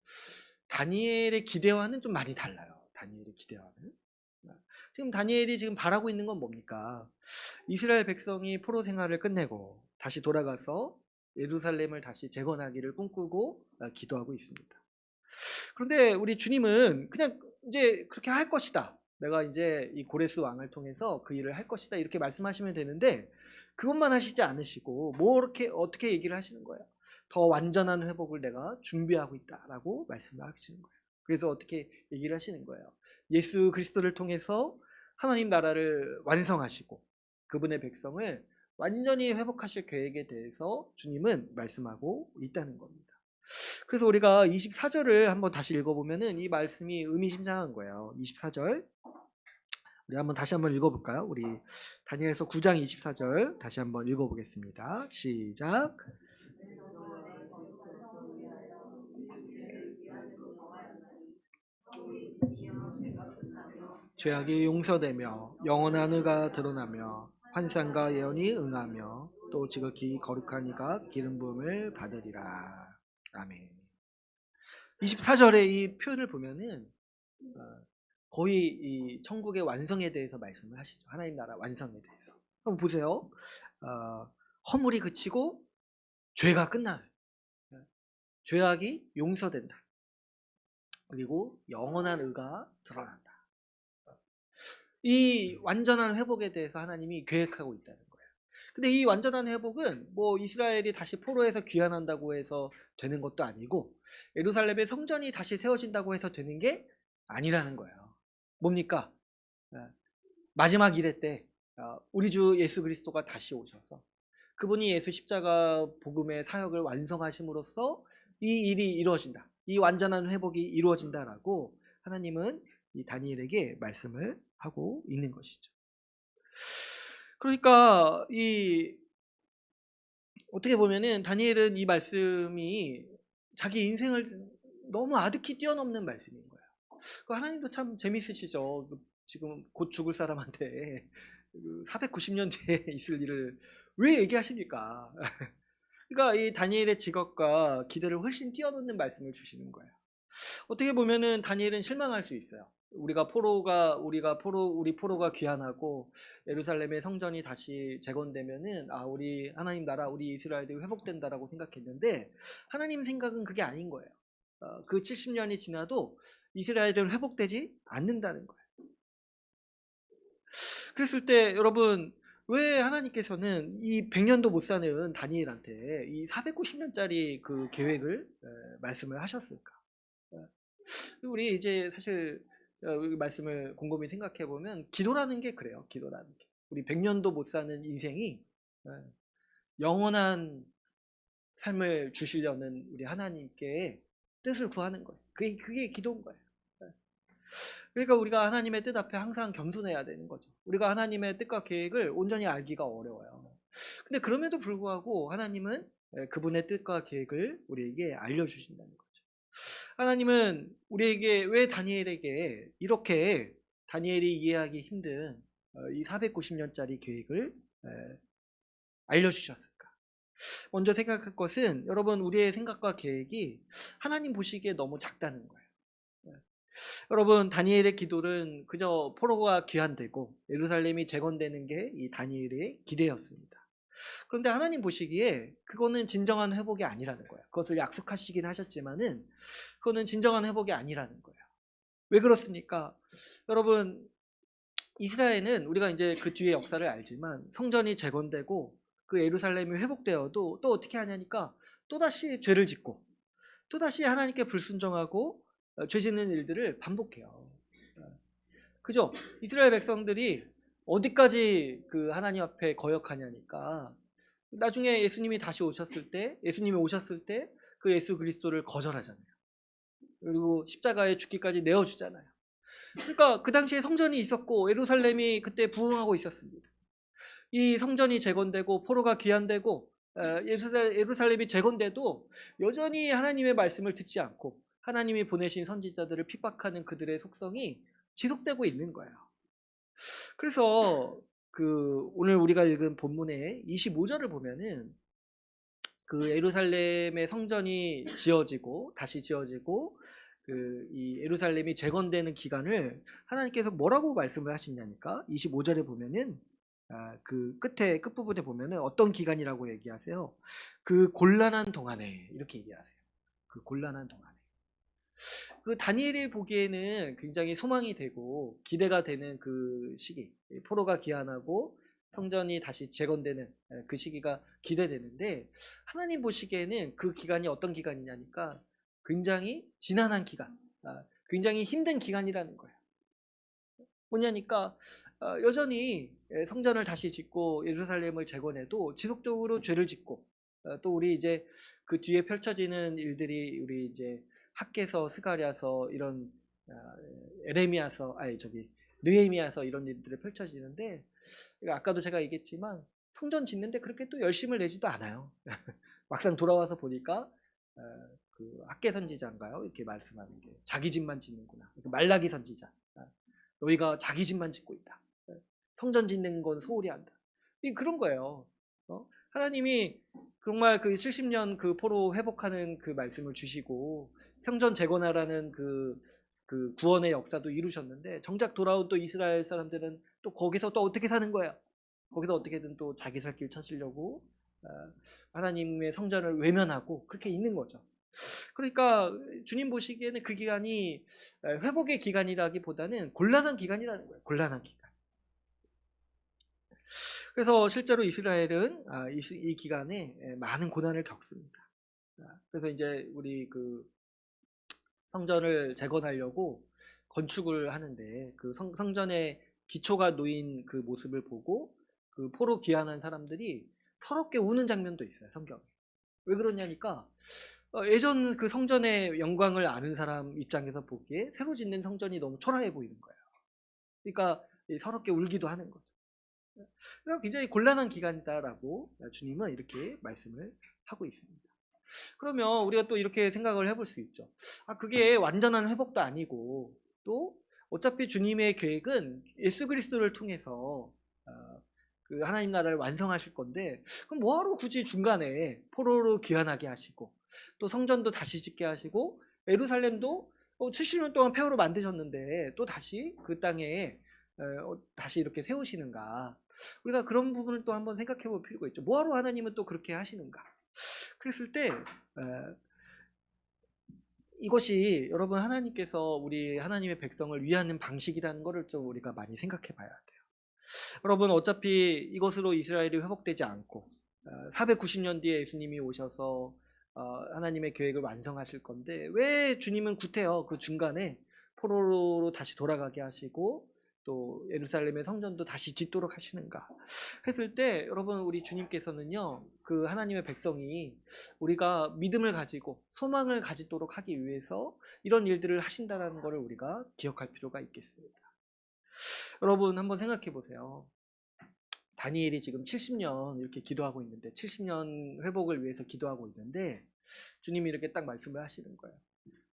다니엘의 기대와는 좀 많이 달라요. 다니엘의 기대와는. 지금 다니엘이 지금 바라고 있는 건 뭡니까? 이스라엘 백성이 포로 생활을 끝내고 다시 돌아가서 예루살렘을 다시 재건하기를 꿈꾸고 기도하고 있습니다. 그런데 우리 주님은 그냥 이제 그렇게 할 것이다. 내가 이제 이 고레스 왕을 통해서 그 일을 할 것이다. 이렇게 말씀하시면 되는데 그것만 하시지 않으시고 어떻게 얘기를 하시는 거예요? 더 완전한 회복을 내가 준비하고 있다라고 말씀을 하시는 거예요. 그래서 어떻게 얘기를 하시는 거예요? 예수 그리스도를 통해서 하나님 나라를 완성하시고 그분의 백성을 완전히 회복하실 계획에 대해서 주님은 말씀하고 있다는 겁니다. 그래서 우리가 24절을 한번 다시 읽어보면은 이 말씀이 의미심장한 거예요. 24절. 우리 다시 한번 읽어볼까요? 우리 다니엘서 9장 24절 다시 한번 읽어보겠습니다. 시작. 죄악이 용서되며 영원한 의가 드러나며 환상과 예언이 응하며 또 지극히 거룩한 이가 기름 부음을 받으리라. 아멘. 24절의 이 표현을 보면은 거의 이 천국의 완성에 대해서 말씀을 하시죠. 하나님 나라 완성에 대해서. 한번 보세요. 허물이 그치고 죄가 끝나요. 죄악이 용서된다. 그리고 영원한 의가 드러난다. 이 완전한 회복에 대해서 하나님이 계획하고 있다는 거예요. 근데 이 완전한 회복은 뭐 이스라엘이 다시 포로에서 귀환한다고 해서 되는 것도 아니고 예루살렘의 성전이 다시 세워진다고 해서 되는 게 아니라는 거예요. 뭡니까? 마지막 일회 때 우리 주 예수 그리스도가 다시 오셔서 그분이 예수 십자가 복음의 사역을 완성하심으로써 이 일이 이루어진다. 이 완전한 회복이 이루어진다라고 하나님은 이 다니엘에게 말씀을 하고 있는 것이죠. 그러니까 어떻게 보면은 다니엘은 이 말씀이 자기 인생을 너무 아득히 뛰어넘는 말씀인 거예요. 하나님도 참 재밌으시죠. 지금 곧 죽을 사람한테 490년 뒤에 있을 일을 왜 얘기하십니까? 그러니까 이 다니엘의 직업과 기대를 훨씬 뛰어넘는 말씀을 주시는 거예요. 어떻게 보면은 다니엘은 실망할 수 있어요. 우리 포로가 귀환하고 예루살렘의 성전이 다시 재건되면은 우리 하나님 나라, 우리 이스라엘이 회복된다라고 생각했는데 하나님 생각은 그게 아닌 거예요. 그 70년이 지나도 이스라엘은 회복되지 않는다는 거예요. 그랬을 때 여러분 왜 하나님께서는 이 100년도 못 사는 다니엘한테 이 490년짜리 그 계획을 말씀을 하셨을까? 우리 이제 사실 말씀을 곰곰이 생각해 보면 기도라는 게 그래요. 기도라는 게 우리 100년도 못 사는 인생이 영원한 삶을 주시려는 우리 하나님께 뜻을 구하는 거예요. 그게 기도인 거예요. 그러니까 우리가 하나님의 뜻 앞에 항상 겸손해야 되는 거죠. 우리가 하나님의 뜻과 계획을 온전히 알기가 어려워요. 근데 그럼에도 불구하고 하나님은 그분의 뜻과 계획을 우리에게 알려주신다는 거죠. 하나님은 우리에게 왜 다니엘에게 이렇게 다니엘이 이해하기 힘든 이 490년짜리 계획을 알려주셨을까? 먼저 생각할 것은 여러분 우리의 생각과 계획이 하나님 보시기에 너무 작다는 거예요. 여러분 다니엘의 기도는 그저 포로가 귀환되고 예루살렘이 재건되는 게 이 다니엘의 기대였습니다. 그런데 하나님 보시기에 그거는 진정한 회복이 아니라는 거예요. 그것을 약속하시긴 하셨지만은 그거는 진정한 회복이 아니라는 거예요. 왜 그렇습니까? 여러분 이스라엘은 우리가 이제 그 뒤의 역사를 알지만 성전이 재건되고 그 예루살렘이 회복되어도 또 어떻게 하냐니까 또다시 죄를 짓고 또다시 하나님께 불순종하고 죄 짓는 일들을 반복해요. 그죠? 이스라엘 백성들이 어디까지 그 하나님 앞에 거역하냐니까 나중에 예수님이 오셨을 때 그 예수 그리스도를 거절하잖아요. 그리고 십자가에 죽기까지 내어주잖아요. 그러니까 그 당시에 성전이 있었고 예루살렘이 그때 부흥하고 있었습니다. 이 성전이 재건되고 포로가 귀환되고 예루살렘이 재건돼도 여전히 하나님의 말씀을 듣지 않고 하나님이 보내신 선지자들을 핍박하는 그들의 속성이 지속되고 있는 거예요. 그래서 오늘 우리가 읽은 본문의 25절을 보면은 그 예루살렘의 성전이 다시 지어지고 이 예루살렘이 재건되는 기간을 하나님께서 뭐라고 말씀을 하시냐니까 25절에 보면은 그 끝부분에 보면은 어떤 기간이라고 얘기하세요? 그 곤란한 동안에 이렇게 얘기하세요. 그 곤란한 동안에. 그 다니엘이 보기에는 굉장히 소망이 되고 기대가 되는 그 시기, 포로가 귀환하고 성전이 다시 재건되는 그 시기가 기대되는데 하나님 보시기에는 그 기간이 어떤 기간이냐니까 굉장히 지난한 기간, 굉장히 힘든 기간이라는 거예요. 뭐냐니까 여전히 성전을 다시 짓고 예루살렘을 재건해도 지속적으로 죄를 짓고 또 우리 이제 그 뒤에 펼쳐지는 일들이 우리 이제 학개서, 스가랴서 이런 느헤미야서 이런 일들이 펼쳐지는데 아까도 제가 얘기했지만 성전 짓는데 그렇게 또 열심을 내지도 않아요. 막상 돌아와서 보니까 그 학개 선지자인가요? 이렇게 말씀하는 게 자기 집만 짓는구나. 말라기 선지자. 너희가 자기 집만 짓고 있다. 성전 짓는 건 소홀히 한다. 그런 거예요. 하나님이 정말 그 70년 그 포로 회복하는 그 말씀을 주시고 성전 재건하라는 그 그 구원의 역사도 이루셨는데 정작 돌아온 또 이스라엘 사람들은 또 거기서 또 어떻게 사는 거야? 거기서 어떻게든 또 자기 살 길 찾으려고 하나님의 성전을 외면하고 그렇게 있는 거죠. 그러니까 주님 보시기에는 그 기간이 회복의 기간이라기보다는 곤란한 기간이라는 거예요. 곤란한 기간. 그래서 실제로 이스라엘은 이 기간에 많은 고난을 겪습니다. 그래서 이제 우리 그 성전을 재건하려고 건축을 하는데 그 성전의 기초가 놓인 그 모습을 보고 그 포로 귀환한 사람들이 서럽게 우는 장면도 있어요, 성경에. 왜 그러냐니까 예전 그 성전의 영광을 아는 사람 입장에서 보기에 새로 짓는 성전이 너무 초라해 보이는 거예요. 그러니까 서럽게 울기도 하는 거죠. 그러니까 굉장히 곤란한 기간이다라고 주님은 이렇게 말씀을 하고 있습니다. 그러면 우리가 또 이렇게 생각을 해볼 수 있죠. 그게 완전한 회복도 아니고 또 어차피 주님의 계획은 예수 그리스도를 통해서 그 하나님 나라를 완성하실 건데 그럼 뭐하러 굳이 중간에 포로로 귀환하게 하시고 또 성전도 다시 짓게 하시고 예루살렘도 70년 동안 폐허로 만드셨는데 또 다시 그 땅에 다시 이렇게 세우시는가. 우리가 그런 부분을 또 한번 생각해 볼 필요가 있죠. 뭐하러 하나님은 또 그렇게 하시는가. 그랬을 때 이것이 여러분 하나님께서 우리 하나님의 백성을 위하는 방식이라는 것을 좀 우리가 많이 생각해 봐야 돼요. 여러분 어차피 이것으로 이스라엘이 회복되지 않고 490년 뒤에 예수님이 오셔서 하나님의 계획을 완성하실 건데 왜 주님은 구태여 그 중간에 포로로 다시 돌아가게 하시고 또 예루살렘의 성전도 다시 짓도록 하시는가 했을 때 여러분 우리 주님께서는요 그 하나님의 백성이 우리가 믿음을 가지고 소망을 가지도록 하기 위해서 이런 일들을 하신다는 것을 우리가 기억할 필요가 있겠습니다. 여러분 한번 생각해 보세요. 다니엘이 지금 70년 이렇게 기도하고 있는데 70년 회복을 위해서 기도하고 있는데 주님이 이렇게 딱 말씀을 하시는 거예요.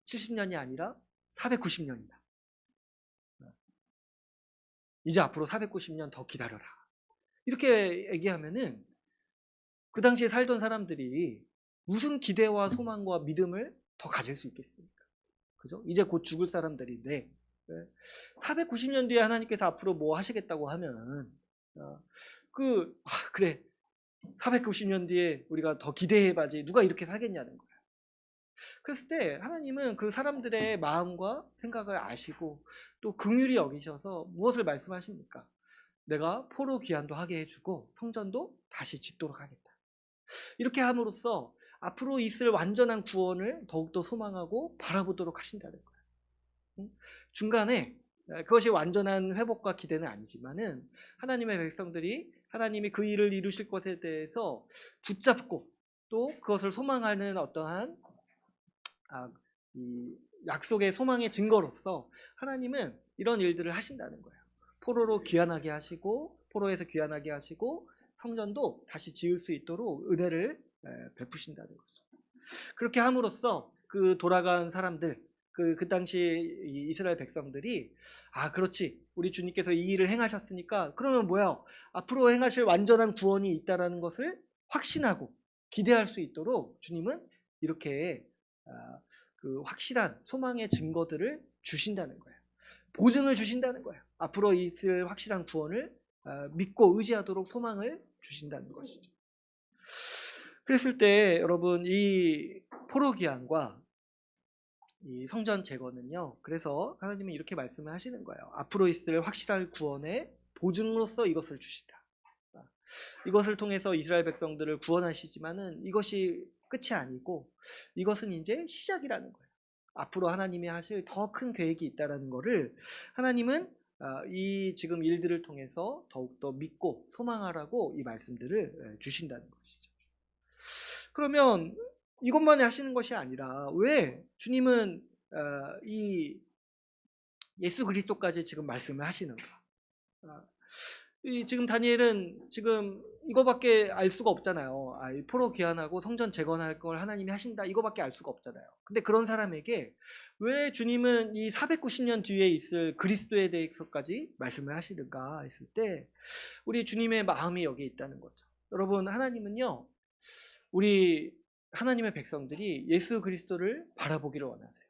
70년이 아니라 490년이다. 이제 앞으로 490년 더 기다려라. 이렇게 얘기하면은 그 당시에 살던 사람들이 무슨 기대와 소망과 믿음을 더 가질 수 있겠습니까? 그죠? 이제 곧 죽을 사람들인데 490년 뒤에 하나님께서 앞으로 뭐 하시겠다고 하면 그래 490년 뒤에 우리가 더 기대해봐지 누가 이렇게 살겠냐는 거예요. 그랬을 때 하나님은 그 사람들의 마음과 생각을 아시고 또 긍휼히 여기셔서 무엇을 말씀하십니까? 내가 포로 귀환도 하게 해주고 성전도 다시 짓도록 하겠다. 이렇게 함으로써 앞으로 있을 완전한 구원을 더욱더 소망하고 바라보도록 하신다는 거예요. 중간에 그것이 완전한 회복과 기대는 아니지만은 하나님의 백성들이 하나님이 그 일을 이루실 것에 대해서 붙잡고 또 그것을 소망하는 어떠한 이 약속의 소망의 증거로서 하나님은 이런 일들을 하신다는 거예요. 포로로 귀환하게 하시고 포로에서 귀환하게 하시고 성전도 다시 지을 수 있도록 은혜를 베푸신다는 거죠. 그렇게 함으로써 그 돌아간 사람들 그 당시 이스라엘 백성들이 그렇지 우리 주님께서 이 일을 행하셨으니까 그러면 뭐야 앞으로 행하실 완전한 구원이 있다라는 것을 확신하고 기대할 수 있도록 주님은 이렇게 그 확실한 소망의 증거들을 주신다는 거예요. 보증을 주신다는 거예요. 앞으로 있을 확실한 구원을 믿고 의지하도록 소망을 주신다는 것이죠. 그랬을 때 여러분 이 포로기한과 이 성전 재건은요. 그래서 하나님은 이렇게 말씀을 하시는 거예요. 앞으로 있을 확실한 구원의 보증으로서 이것을 주신다. 이것을 통해서 이스라엘 백성들을 구원하시지만은 이것이 끝이 아니고 이것은 이제 시작이라는 거예요. 앞으로 하나님이 하실 더 큰 계획이 있다라는 것을 하나님은 이 지금 일들을 통해서 더욱더 믿고 소망하라고 이 말씀들을 주신다는 것이죠. 그러면 이것만 하시는 것이 아니라 왜 주님은 이 예수 그리스도까지 지금 말씀을 하시는가? 지금 다니엘은 지금 이거밖에 알 수가 없잖아요. 포로 귀환하고 성전 재건할 걸 하나님이 하신다 이거밖에 알 수가 없잖아요. 근데 그런 사람에게 왜 주님은 이 490년 뒤에 있을 그리스도에 대해서까지 말씀을 하시는가 했을 때 우리 주님의 마음이 여기에 있다는 거죠. 여러분 하나님은요 우리 하나님의 백성들이 예수 그리스도를 바라보기를 원하세요.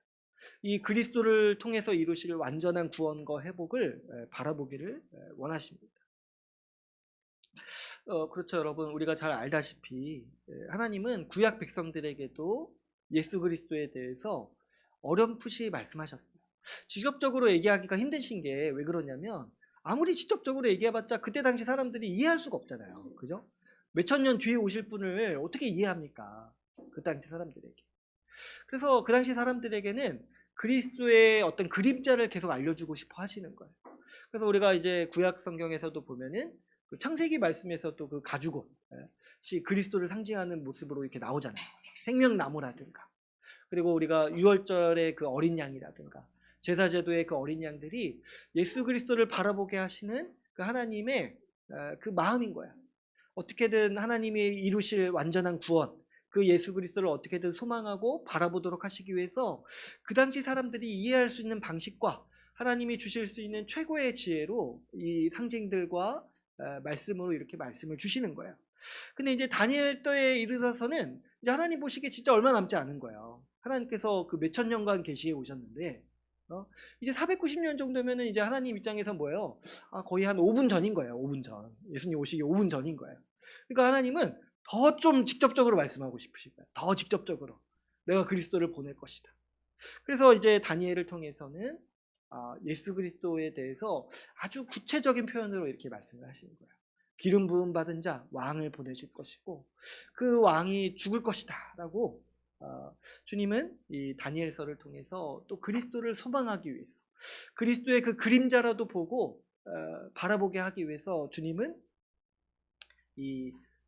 이 그리스도를 통해서 이루실 완전한 구원과 회복을 바라보기를 원하십니다. 그렇죠, 여러분. 우리가 잘 알다시피 하나님은 구약 백성들에게도 예수 그리스도에 대해서 어렴풋이 말씀하셨어요. 직접적으로 얘기하기가 힘드신 게 왜 그러냐면 아무리 직접적으로 얘기해봤자 그때 당시 사람들이 이해할 수가 없잖아요. 그죠? 몇천 년 뒤에 오실 분을 어떻게 이해합니까? 그 당시 사람들에게. 그래서 그 당시 사람들에게는 그리스도의 어떤 그림자를 계속 알려주고 싶어 하시는 거예요. 그래서 우리가 이제 구약 성경에서도 보면은 그 창세기 말씀에서도 그 가죽옷이 그리스도를 상징하는 모습으로 이렇게 나오잖아요. 생명나무라든가, 그리고 우리가 유월절의 그 어린 양이라든가, 제사제도의 그 어린 양들이 예수 그리스도를 바라보게 하시는 그 하나님의 그 마음인 거야. 어떻게든 하나님이 이루실 완전한 구원, 그 예수 그리스도를 어떻게든 소망하고 바라보도록 하시기 위해서 그 당시 사람들이 이해할 수 있는 방식과 하나님이 주실 수 있는 최고의 지혜로 이 상징들과 말씀으로 이렇게 말씀을 주시는 거예요. 근데 이제 다니엘 때에 이르러서는 이제 하나님 보시기에 진짜 얼마 남지 않은 거예요. 하나님께서 그 몇천 년간 계시해 오셨는데 이제 490년 정도면은 이제 하나님 입장에서 뭐예요? 거의 한 5분 전인 거예요. 5분 전. 예수님 오시기 5분 전인 거예요. 그러니까 하나님은 더 좀 직접적으로 말씀하고 싶으신 거예요. 더 직접적으로. 내가 그리스도를 보낼 것이다. 그래서 이제 다니엘을 통해서는 예수 그리스도에 대해서 아주 구체적인 표현으로 이렇게 말씀을 하시는 거예요. 기름 부음 받은 자 왕을 보내실 것이고 그 왕이 죽을 것이다 라고 주님은 이 다니엘서를 통해서 또 그리스도를 소망하기 위해서 그리스도의 그 그림자라도 보고 바라보게 하기 위해서 주님은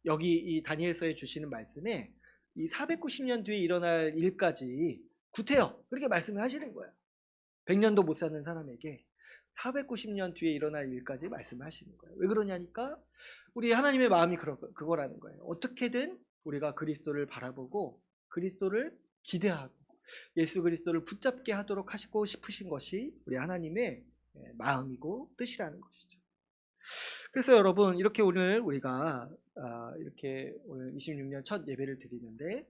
여기 이 다니엘서에 주시는 말씀에 이 490년 뒤에 일어날 일까지 구태여 그렇게 말씀을 하시는 거예요. 100년도 못 사는 사람에게 490년 뒤에 일어날 일까지 말씀을 하시는 거예요. 왜 그러냐니까 우리 하나님의 마음이 그거라는 거예요. 어떻게든 우리가 그리스도를 바라보고 그리스도를 기대하고 예수 그리스도를 붙잡게 하도록 하시고 싶으신 것이 우리 하나님의 마음이고 뜻이라는 것이죠. 그래서 여러분 이렇게 오늘 우리가 이렇게 오늘 26년 첫 예배를 드리는데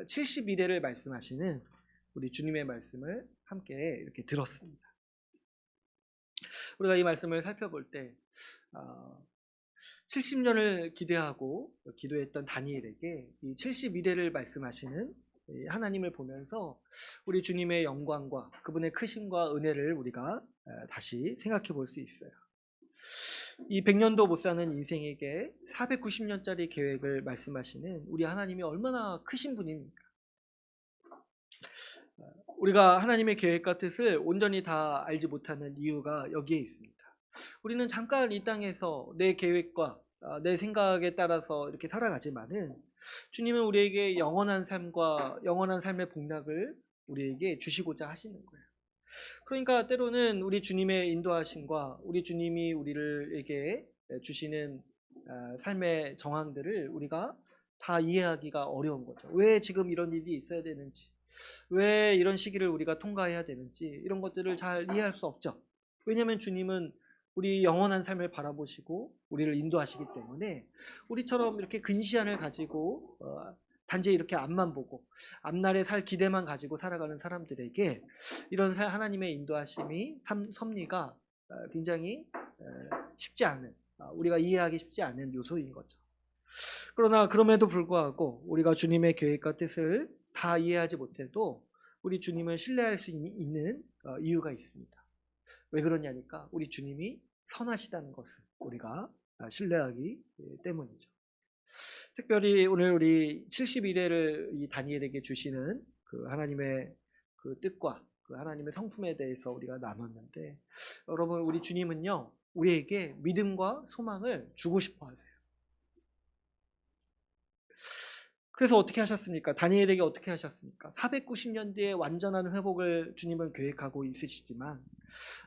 71회를 말씀하시는 우리 주님의 말씀을 함께 이렇게 들었습니다. 우리가 이 말씀을 살펴볼 때 70년을 기대하고 기도했던 다니엘에게 이 71회를 말씀하시는 하나님을 보면서 우리 주님의 영광과 그분의 크심과 은혜를 우리가 다시 생각해 볼 수 있어요. 이 100년도 못 사는 인생에게 490년짜리 계획을 말씀하시는 우리 하나님이 얼마나 크신 분입니까? 우리가 하나님의 계획과 뜻을 온전히 다 알지 못하는 이유가 여기에 있습니다. 우리는 잠깐 이 땅에서 내 계획과 내 생각에 따라서 이렇게 살아가지만은 주님은 우리에게 영원한 삶과 영원한 삶의 복락을 우리에게 주시고자 하시는 거예요. 그러니까 때로는 우리 주님의 인도하심과 우리 주님이 우리에게 주시는 삶의 정황들을 우리가 다 이해하기가 어려운 거죠. 왜 지금 이런 일이 있어야 되는지, 왜 이런 시기를 우리가 통과해야 되는지 이런 것들을 잘 이해할 수 없죠. 왜냐하면 주님은 우리 영원한 삶을 바라보시고 우리를 인도하시기 때문에 우리처럼 이렇게 근시안을 가지고 단지 이렇게 앞만 보고 앞날에 살 기대만 가지고 살아가는 사람들에게 이런 하나님의 인도하심이 섭리가 굉장히 쉽지 않은 우리가 이해하기 쉽지 않은 요소인 거죠. 그러나 그럼에도 불구하고 우리가 주님의 계획과 뜻을 다 이해하지 못해도 우리 주님을 신뢰할 수 있는 이유가 있습니다. 왜 그러냐니까 우리 주님이 선하시다는 것을 우리가 신뢰하기 때문이죠. 특별히 오늘 우리 71회를 이 다니엘에게 주시는 그 하나님의 그 뜻과 그 하나님의 성품에 대해서 우리가 나눴는데 여러분 우리 주님은요 우리에게 믿음과 소망을 주고 싶어 하세요. 그래서 어떻게 하셨습니까? 다니엘에게 어떻게 하셨습니까? 490년 뒤에 완전한 회복을 주님은 계획하고 있으시지만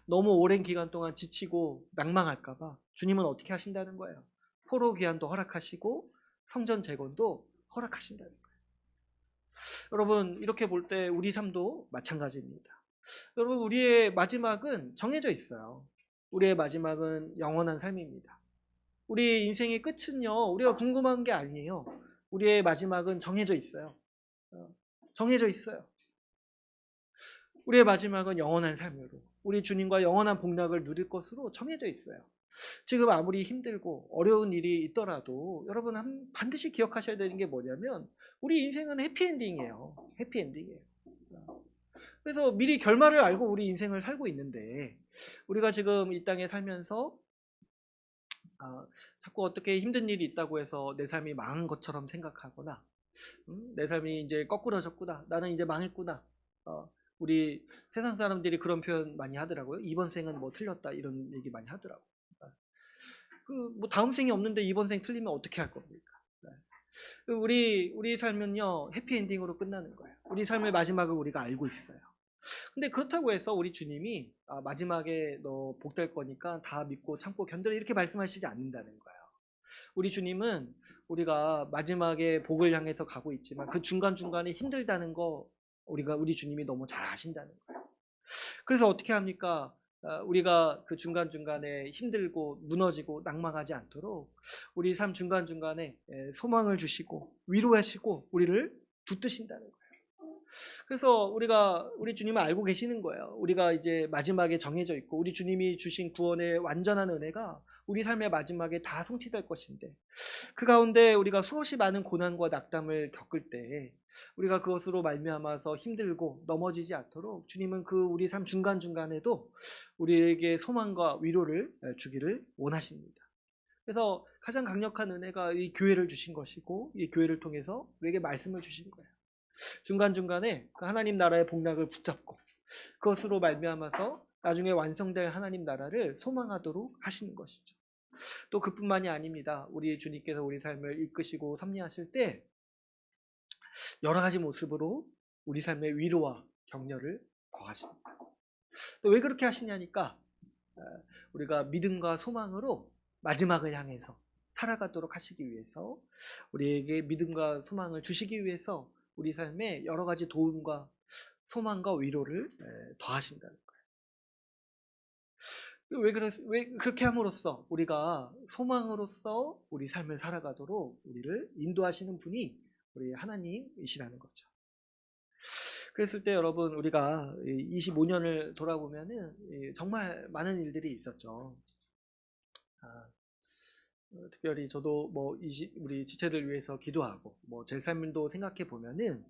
너무 오랜 기간 동안 지치고 낭망할까 봐 주님은 어떻게 하신다는 거예요? 포로 귀환도 허락하시고 성전 재건도 허락하신다는 거예요. 여러분 이렇게 볼 때 우리 삶도 마찬가지입니다. 여러분 우리의 마지막은 정해져 있어요. 우리의 마지막은 영원한 삶입니다. 우리 인생의 끝은요 우리가 궁금한 게 아니에요. 우리의 마지막은 정해져 있어요. 정해져 있어요. 우리의 마지막은 영원한 삶으로 우리 주님과 영원한 복락을 누릴 것으로 정해져 있어요. 지금 아무리 힘들고 어려운 일이 있더라도 여러분 반드시 기억하셔야 되는 게 뭐냐면 우리 인생은 해피엔딩이에요. 해피엔딩이에요. 그래서 미리 결말을 알고 우리 인생을 살고 있는데 우리가 지금 이 땅에 살면서 자꾸 어떻게 힘든 일이 있다고 해서 내 삶이 망한 것처럼 생각하거나 내 삶이 이제 거꾸러졌구나, 나는 이제 망했구나. 우리 세상 사람들이 그런 표현 많이 하더라고요. 이번 생은 뭐 틀렸다 이런 얘기 많이 하더라고요. 그 뭐 다음 생이 없는데 이번 생 틀리면 어떻게 할 겁니까? 우리 삶은요 해피엔딩으로 끝나는 거예요. 우리 삶의 마지막을 우리가 알고 있어요. 근데 그렇다고 해서 우리 주님이 마지막에 너 복될 거니까 다 믿고 참고 견뎌라 이렇게 말씀하시지 않는다는 거예요. 우리 주님은 우리가 마지막에 복을 향해서 가고 있지만 그 중간중간에 힘들다는 거 우리 주님이 너무 잘 아신다는 거예요. 그래서 어떻게 합니까? 우리가 그 중간중간에 힘들고 무너지고 낙망하지 않도록 우리 삶 중간중간에 소망을 주시고 위로하시고 우리를 붙드신다는 거예요. 그래서 우리 주님을 알고 계시는 거예요. 우리가 이제 마지막에 정해져 있고 우리 주님이 주신 구원의 완전한 은혜가 우리 삶의 마지막에 다 성취될 것인데 그 가운데 우리가 수없이 많은 고난과 낙담을 겪을 때 우리가 그것으로 말미암아서 힘들고 넘어지지 않도록 주님은 그 우리 삶 중간중간에도 우리에게 소망과 위로를 주기를 원하십니다. 그래서 가장 강력한 은혜가 이 교회를 주신 것이고 이 교회를 통해서 우리에게 말씀을 주신 거예요. 중간중간에 그 하나님 나라의 복락을 붙잡고 그것으로 말미암아서 나중에 완성될 하나님 나라를 소망하도록 하시는 것이죠. 또 그뿐만이 아닙니다. 우리 주님께서 우리 삶을 이끄시고 섭리하실 때 여러 가지 모습으로 우리 삶의 위로와 격려를 더하십니다. 또 왜 그렇게 하시냐니까 우리가 믿음과 소망으로 마지막을 향해서 살아가도록 하시기 위해서 우리에게 믿음과 소망을 주시기 위해서 우리 삶에 여러 가지 도움과 소망과 위로를 더하신다는 거예요. 왜 그렇게 함으로써 우리가 소망으로서 우리 삶을 살아가도록 우리를 인도하시는 분이 우리 하나님이시라는 거죠. 그랬을 때 여러분 우리가 25년을 돌아보면은 정말 많은 일들이 있었죠. 특별히 저도 뭐 우리 지체들 위해서 기도하고 뭐 제 삶도 생각해 보면은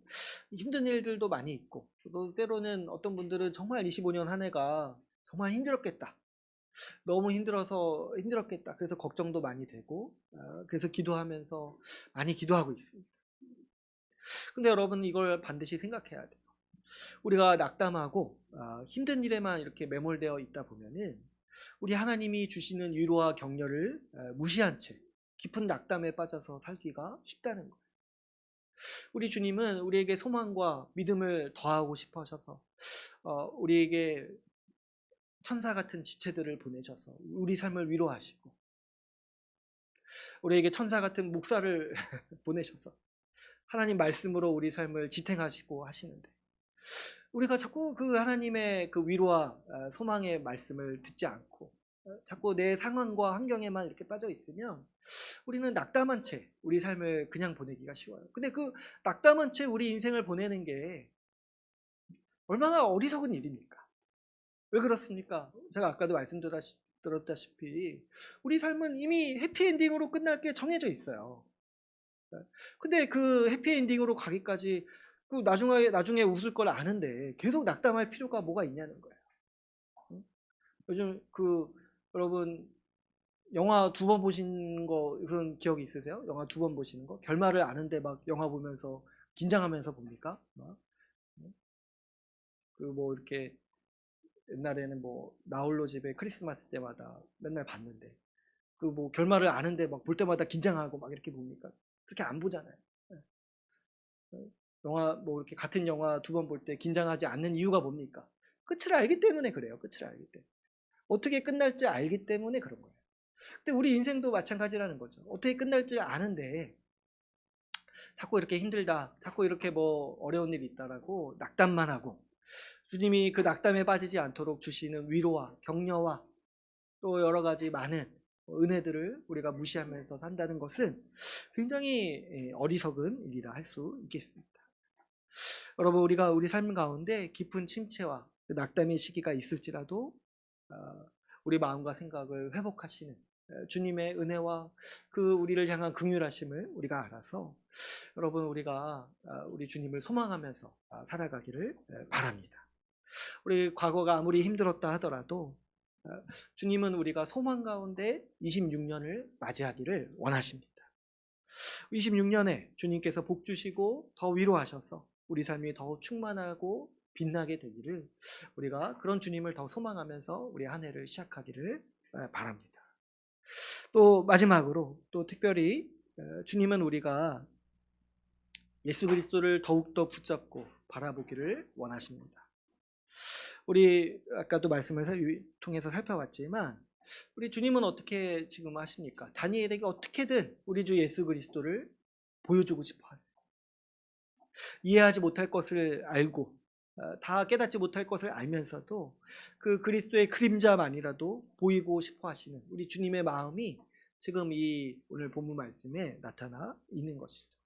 힘든 일들도 많이 있고 또 때로는 어떤 분들은 정말 25년 한 해가 정말 힘들었겠다. 너무 힘들었겠다. 그래서 걱정도 많이 되고 그래서 기도하면서 많이 기도하고 있습니다. 근데 여러분 이걸 반드시 생각해야 돼요. 우리가 낙담하고 힘든 일에만 이렇게 매몰되어 있다 보면은 우리 하나님이 주시는 위로와 격려를 무시한 채 깊은 낙담에 빠져서 살기가 쉽다는 거예요. 우리 주님은 우리에게 소망과 믿음을 더하고 싶어 하셔서 우리에게 천사 같은 지체들을 보내셔서 우리 삶을 위로하시고 우리에게 천사 같은 목사를 보내셔서 하나님 말씀으로 우리 삶을 지탱하시고 하시는데 우리가 자꾸 그 하나님의 그 위로와 소망의 말씀을 듣지 않고 자꾸 내 상황과 환경에만 이렇게 빠져 있으면 우리는 낙담한 채 우리 삶을 그냥 보내기가 쉬워요. 근데 그 낙담한 채 우리 인생을 보내는 게 얼마나 어리석은 일입니까? 왜 그렇습니까? 제가 아까도 말씀드렸다시피 우리 삶은 이미 해피엔딩으로 끝날 게 정해져 있어요. 근데 그 해피엔딩으로 가기까지 그 나중에 웃을 걸 아는데 계속 낙담할 필요가 뭐가 있냐는 거예요. 요즘 여러분 영화 2번 보신 거 그런 기억이 있으세요? 영화 2번 보시는 거? 결말을 아는데 막 영화 보면서 긴장하면서 봅니까? 그 뭐 이렇게 옛날에는 뭐 나홀로 집에 크리스마스 때마다 맨날 봤는데 그 뭐 결말을 아는데 막 볼 때마다 긴장하고 막 이렇게 봅니까? 그렇게 안 보잖아요. 영화 뭐 이렇게 같은 영화 2번 볼 때 긴장하지 않는 이유가 뭡니까? 끝을 알기 때문에 그래요. 끝을 알기 때문에. 어떻게 끝날지 알기 때문에 그런 거예요. 근데 우리 인생도 마찬가지라는 거죠. 어떻게 끝날지 아는데 자꾸 이렇게 힘들다, 자꾸 이렇게 뭐 어려운 일이 있다라고 낙담만 하고 주님이 그 낙담에 빠지지 않도록 주시는 위로와 격려와 또 여러 가지 많은 은혜들을 우리가 무시하면서 산다는 것은 굉장히 어리석은 일이라 할 수 있겠습니다. 여러분, 우리가 우리 삶 가운데 깊은 침체와 낙담의 시기가 있을지라도 우리 마음과 생각을 회복하시는 주님의 은혜와 그 우리를 향한 긍휼하심을 우리가 알아서 여러분, 우리가 우리 주님을 소망하면서 살아가기를 바랍니다. 우리 과거가 아무리 힘들었다 하더라도 주님은 우리가 소망 가운데 26년을 맞이하기를 원하십니다. 26년에 주님께서 복 주시고 더 위로하셔서 우리 삶이 더 충만하고 빛나게 되기를, 우리가 그런 주님을 더 소망하면서 우리 한 해를 시작하기를 바랍니다. 또 마지막으로 또 특별히 주님은 우리가 예수 그리스도를 더욱더 붙잡고 바라보기를 원하십니다. 우리 아까도 말씀을 통해서 살펴봤지만 우리 주님은 어떻게 지금 하십니까? 다니엘에게 어떻게든 우리 주 예수 그리스도를 보여주고 싶어 하세요. 이해하지 못할 것을 알고 다 깨닫지 못할 것을 알면서도 그 그리스도의 그림자만이라도 보이고 싶어 하시는 우리 주님의 마음이 지금 이 오늘 본문 말씀에 나타나 있는 것이죠.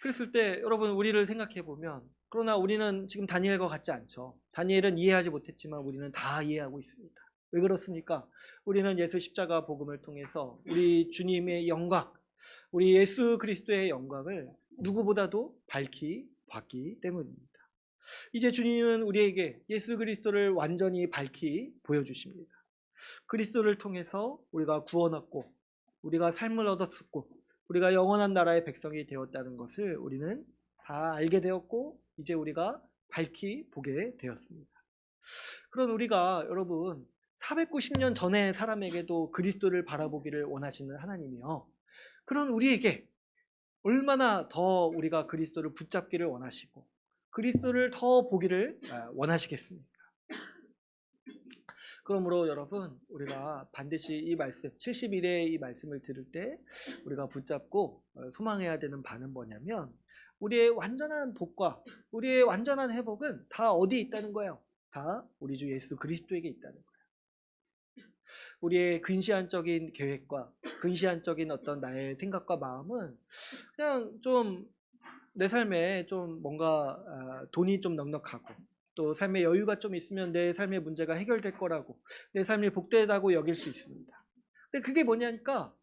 그랬을 때 여러분, 우리를 생각해 보면, 그러나 우리는 지금 다니엘과 같지 않죠. 다니엘은 이해하지 못했지만 우리는 다 이해하고 있습니다. 왜 그렇습니까? 우리는 예수 십자가 복음을 통해서 우리 주님의 영광, 우리 예수 그리스도의 영광을 누구보다도 밝히 봤기 때문입니다. 이제 주님은 우리에게 예수 그리스도를 완전히 밝히 보여주십니다. 그리스도를 통해서 우리가 구원 얻고 우리가 삶을 얻었고 우리가 영원한 나라의 백성이 되었다는 것을 우리는 다 알게 되었고 이제 우리가 밝히 보게 되었습니다. 그런 우리가 여러분 490년 전의 사람에게도 그리스도를 바라보기를 원하시는 하나님이요, 그런 우리에게 얼마나 더 우리가 그리스도를 붙잡기를 원하시고 그리스도를 더 보기를 원하시겠습니까? 그러므로 여러분, 우리가 반드시 이 말씀 70일의 이 말씀을 들을 때 우리가 붙잡고 소망해야 되는 바는 뭐냐면, 우리의 완전한 복과 우리의 완전한 회복은 다 어디에 있다는 거예요? 다 우리 주 예수 그리스도에게 있다는 거예요. 우리의 근시안적인 계획과 근시안적인 어떤 나의 생각과 마음은 그냥 좀 내 삶에 좀 뭔가 돈이 좀 넉넉하고 또 삶의 여유가 좀 있으면 내 삶의 문제가 해결될 거라고, 내 삶이 복되다고 여길 수 있습니다. 근데 그게 뭐냐니까,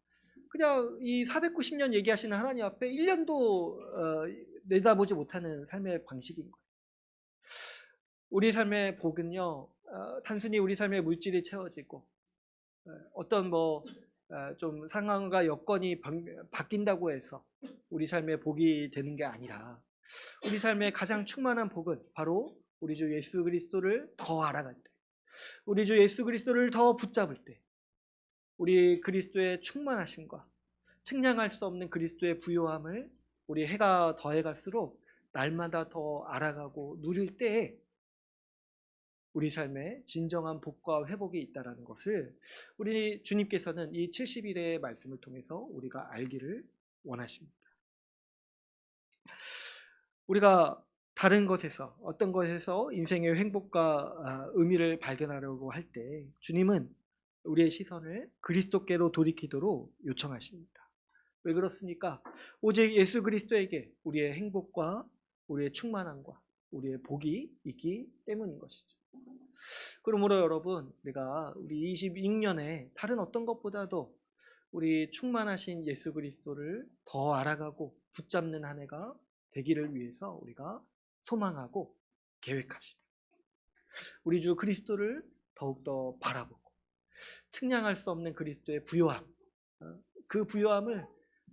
그냥 이 490년 얘기하시는 하나님 앞에 1년도 내다보지 못하는 삶의 방식인 거예요. 우리 삶의 복은요, 단순히 우리 삶의 물질이 채워지고 어떤 좀 상황과 여건이 바뀐다고 해서 우리 삶의 복이 되는 게 아니라, 우리 삶의 가장 충만한 복은 바로 우리 주 예수 그리스도를 더 알아갈 때, 우리 주 예수 그리스도를 더 붙잡을 때, 우리 그리스도의 충만하심과 측량할 수 없는 그리스도의 부요함을 우리 해가 더해갈수록 날마다 더 알아가고 누릴 때에 우리 삶에 진정한 복과 회복이 있다는 것을 우리 주님께서는 이 70일의 말씀을 통해서 우리가 알기를 원하십니다. 우리가 다른 것에서, 어떤 것에서 인생의 행복과 의미를 발견하려고 할 때 주님은 우리의 시선을 그리스도께로 돌이키도록 요청하십니다. 왜 그렇습니까? 오직 예수 그리스도에게 우리의 행복과 우리의 충만함과 우리의 복이 있기 때문인 것이죠. 그러므로 여러분, 내가 우리 26년에 다른 어떤 것보다도 우리 충만하신 예수 그리스도를 더 알아가고 붙잡는 한 해가 되기를 위해서 우리가 소망하고 계획합시다. 우리 주 그리스도를 더욱더 바라보고 측량할 수 없는 그리스도의 부요함, 그 부요함을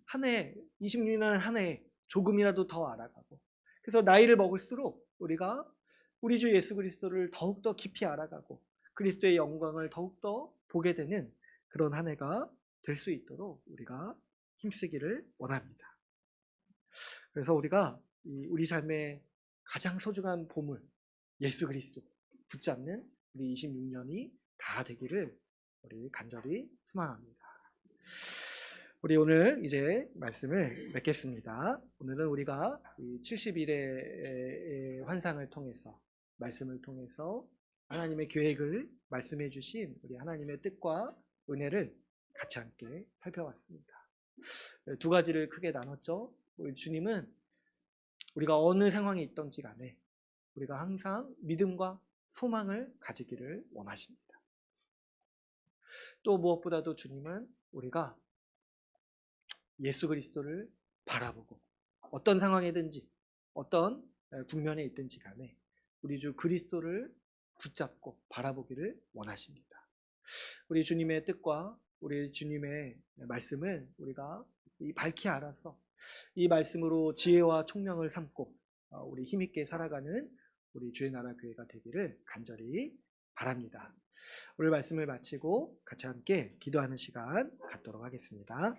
한 해, 26년 한 해에 조금이라도 더 알아가고, 그래서 나이를 먹을수록 우리가 우리 주 예수 그리스도를 더욱더 깊이 알아가고 그리스도의 영광을 더욱더 보게 되는 그런 한 해가 될 수 있도록 우리가 힘쓰기를 원합니다. 그래서 우리가 우리 삶의 가장 소중한 보물 예수 그리스도 붙잡는 우리 26년이 다 되기를 우리 간절히 소망합니다. 우리 오늘 이제 말씀을 맺겠습니다. 오늘은 우리가 70일의 환상을 통해서, 말씀을 통해서 하나님의 계획을 말씀해 주신 우리 하나님의 뜻과 은혜를 같이 함께 살펴봤습니다. 두 가지를 크게 나눴죠. 우리 주님은 우리가 어느 상황에 있던지 간에 우리가 항상 믿음과 소망을 가지기를 원하십니다. 또 무엇보다도 주님은 우리가 예수 그리스도를 바라보고 어떤 상황이든지 어떤 국면에 있든지 간에 우리 주 그리스도를 붙잡고 바라보기를 원하십니다. 우리 주님의 뜻과 우리 주님의 말씀을 우리가 밝히 알아서 이 말씀으로 지혜와 총명을 삼고 우리 힘있게 살아가는 우리 주의 나라 교회가 되기를 간절히 바랍니다. 오늘 말씀을 마치고 같이 함께 기도하는 시간 갖도록 하겠습니다.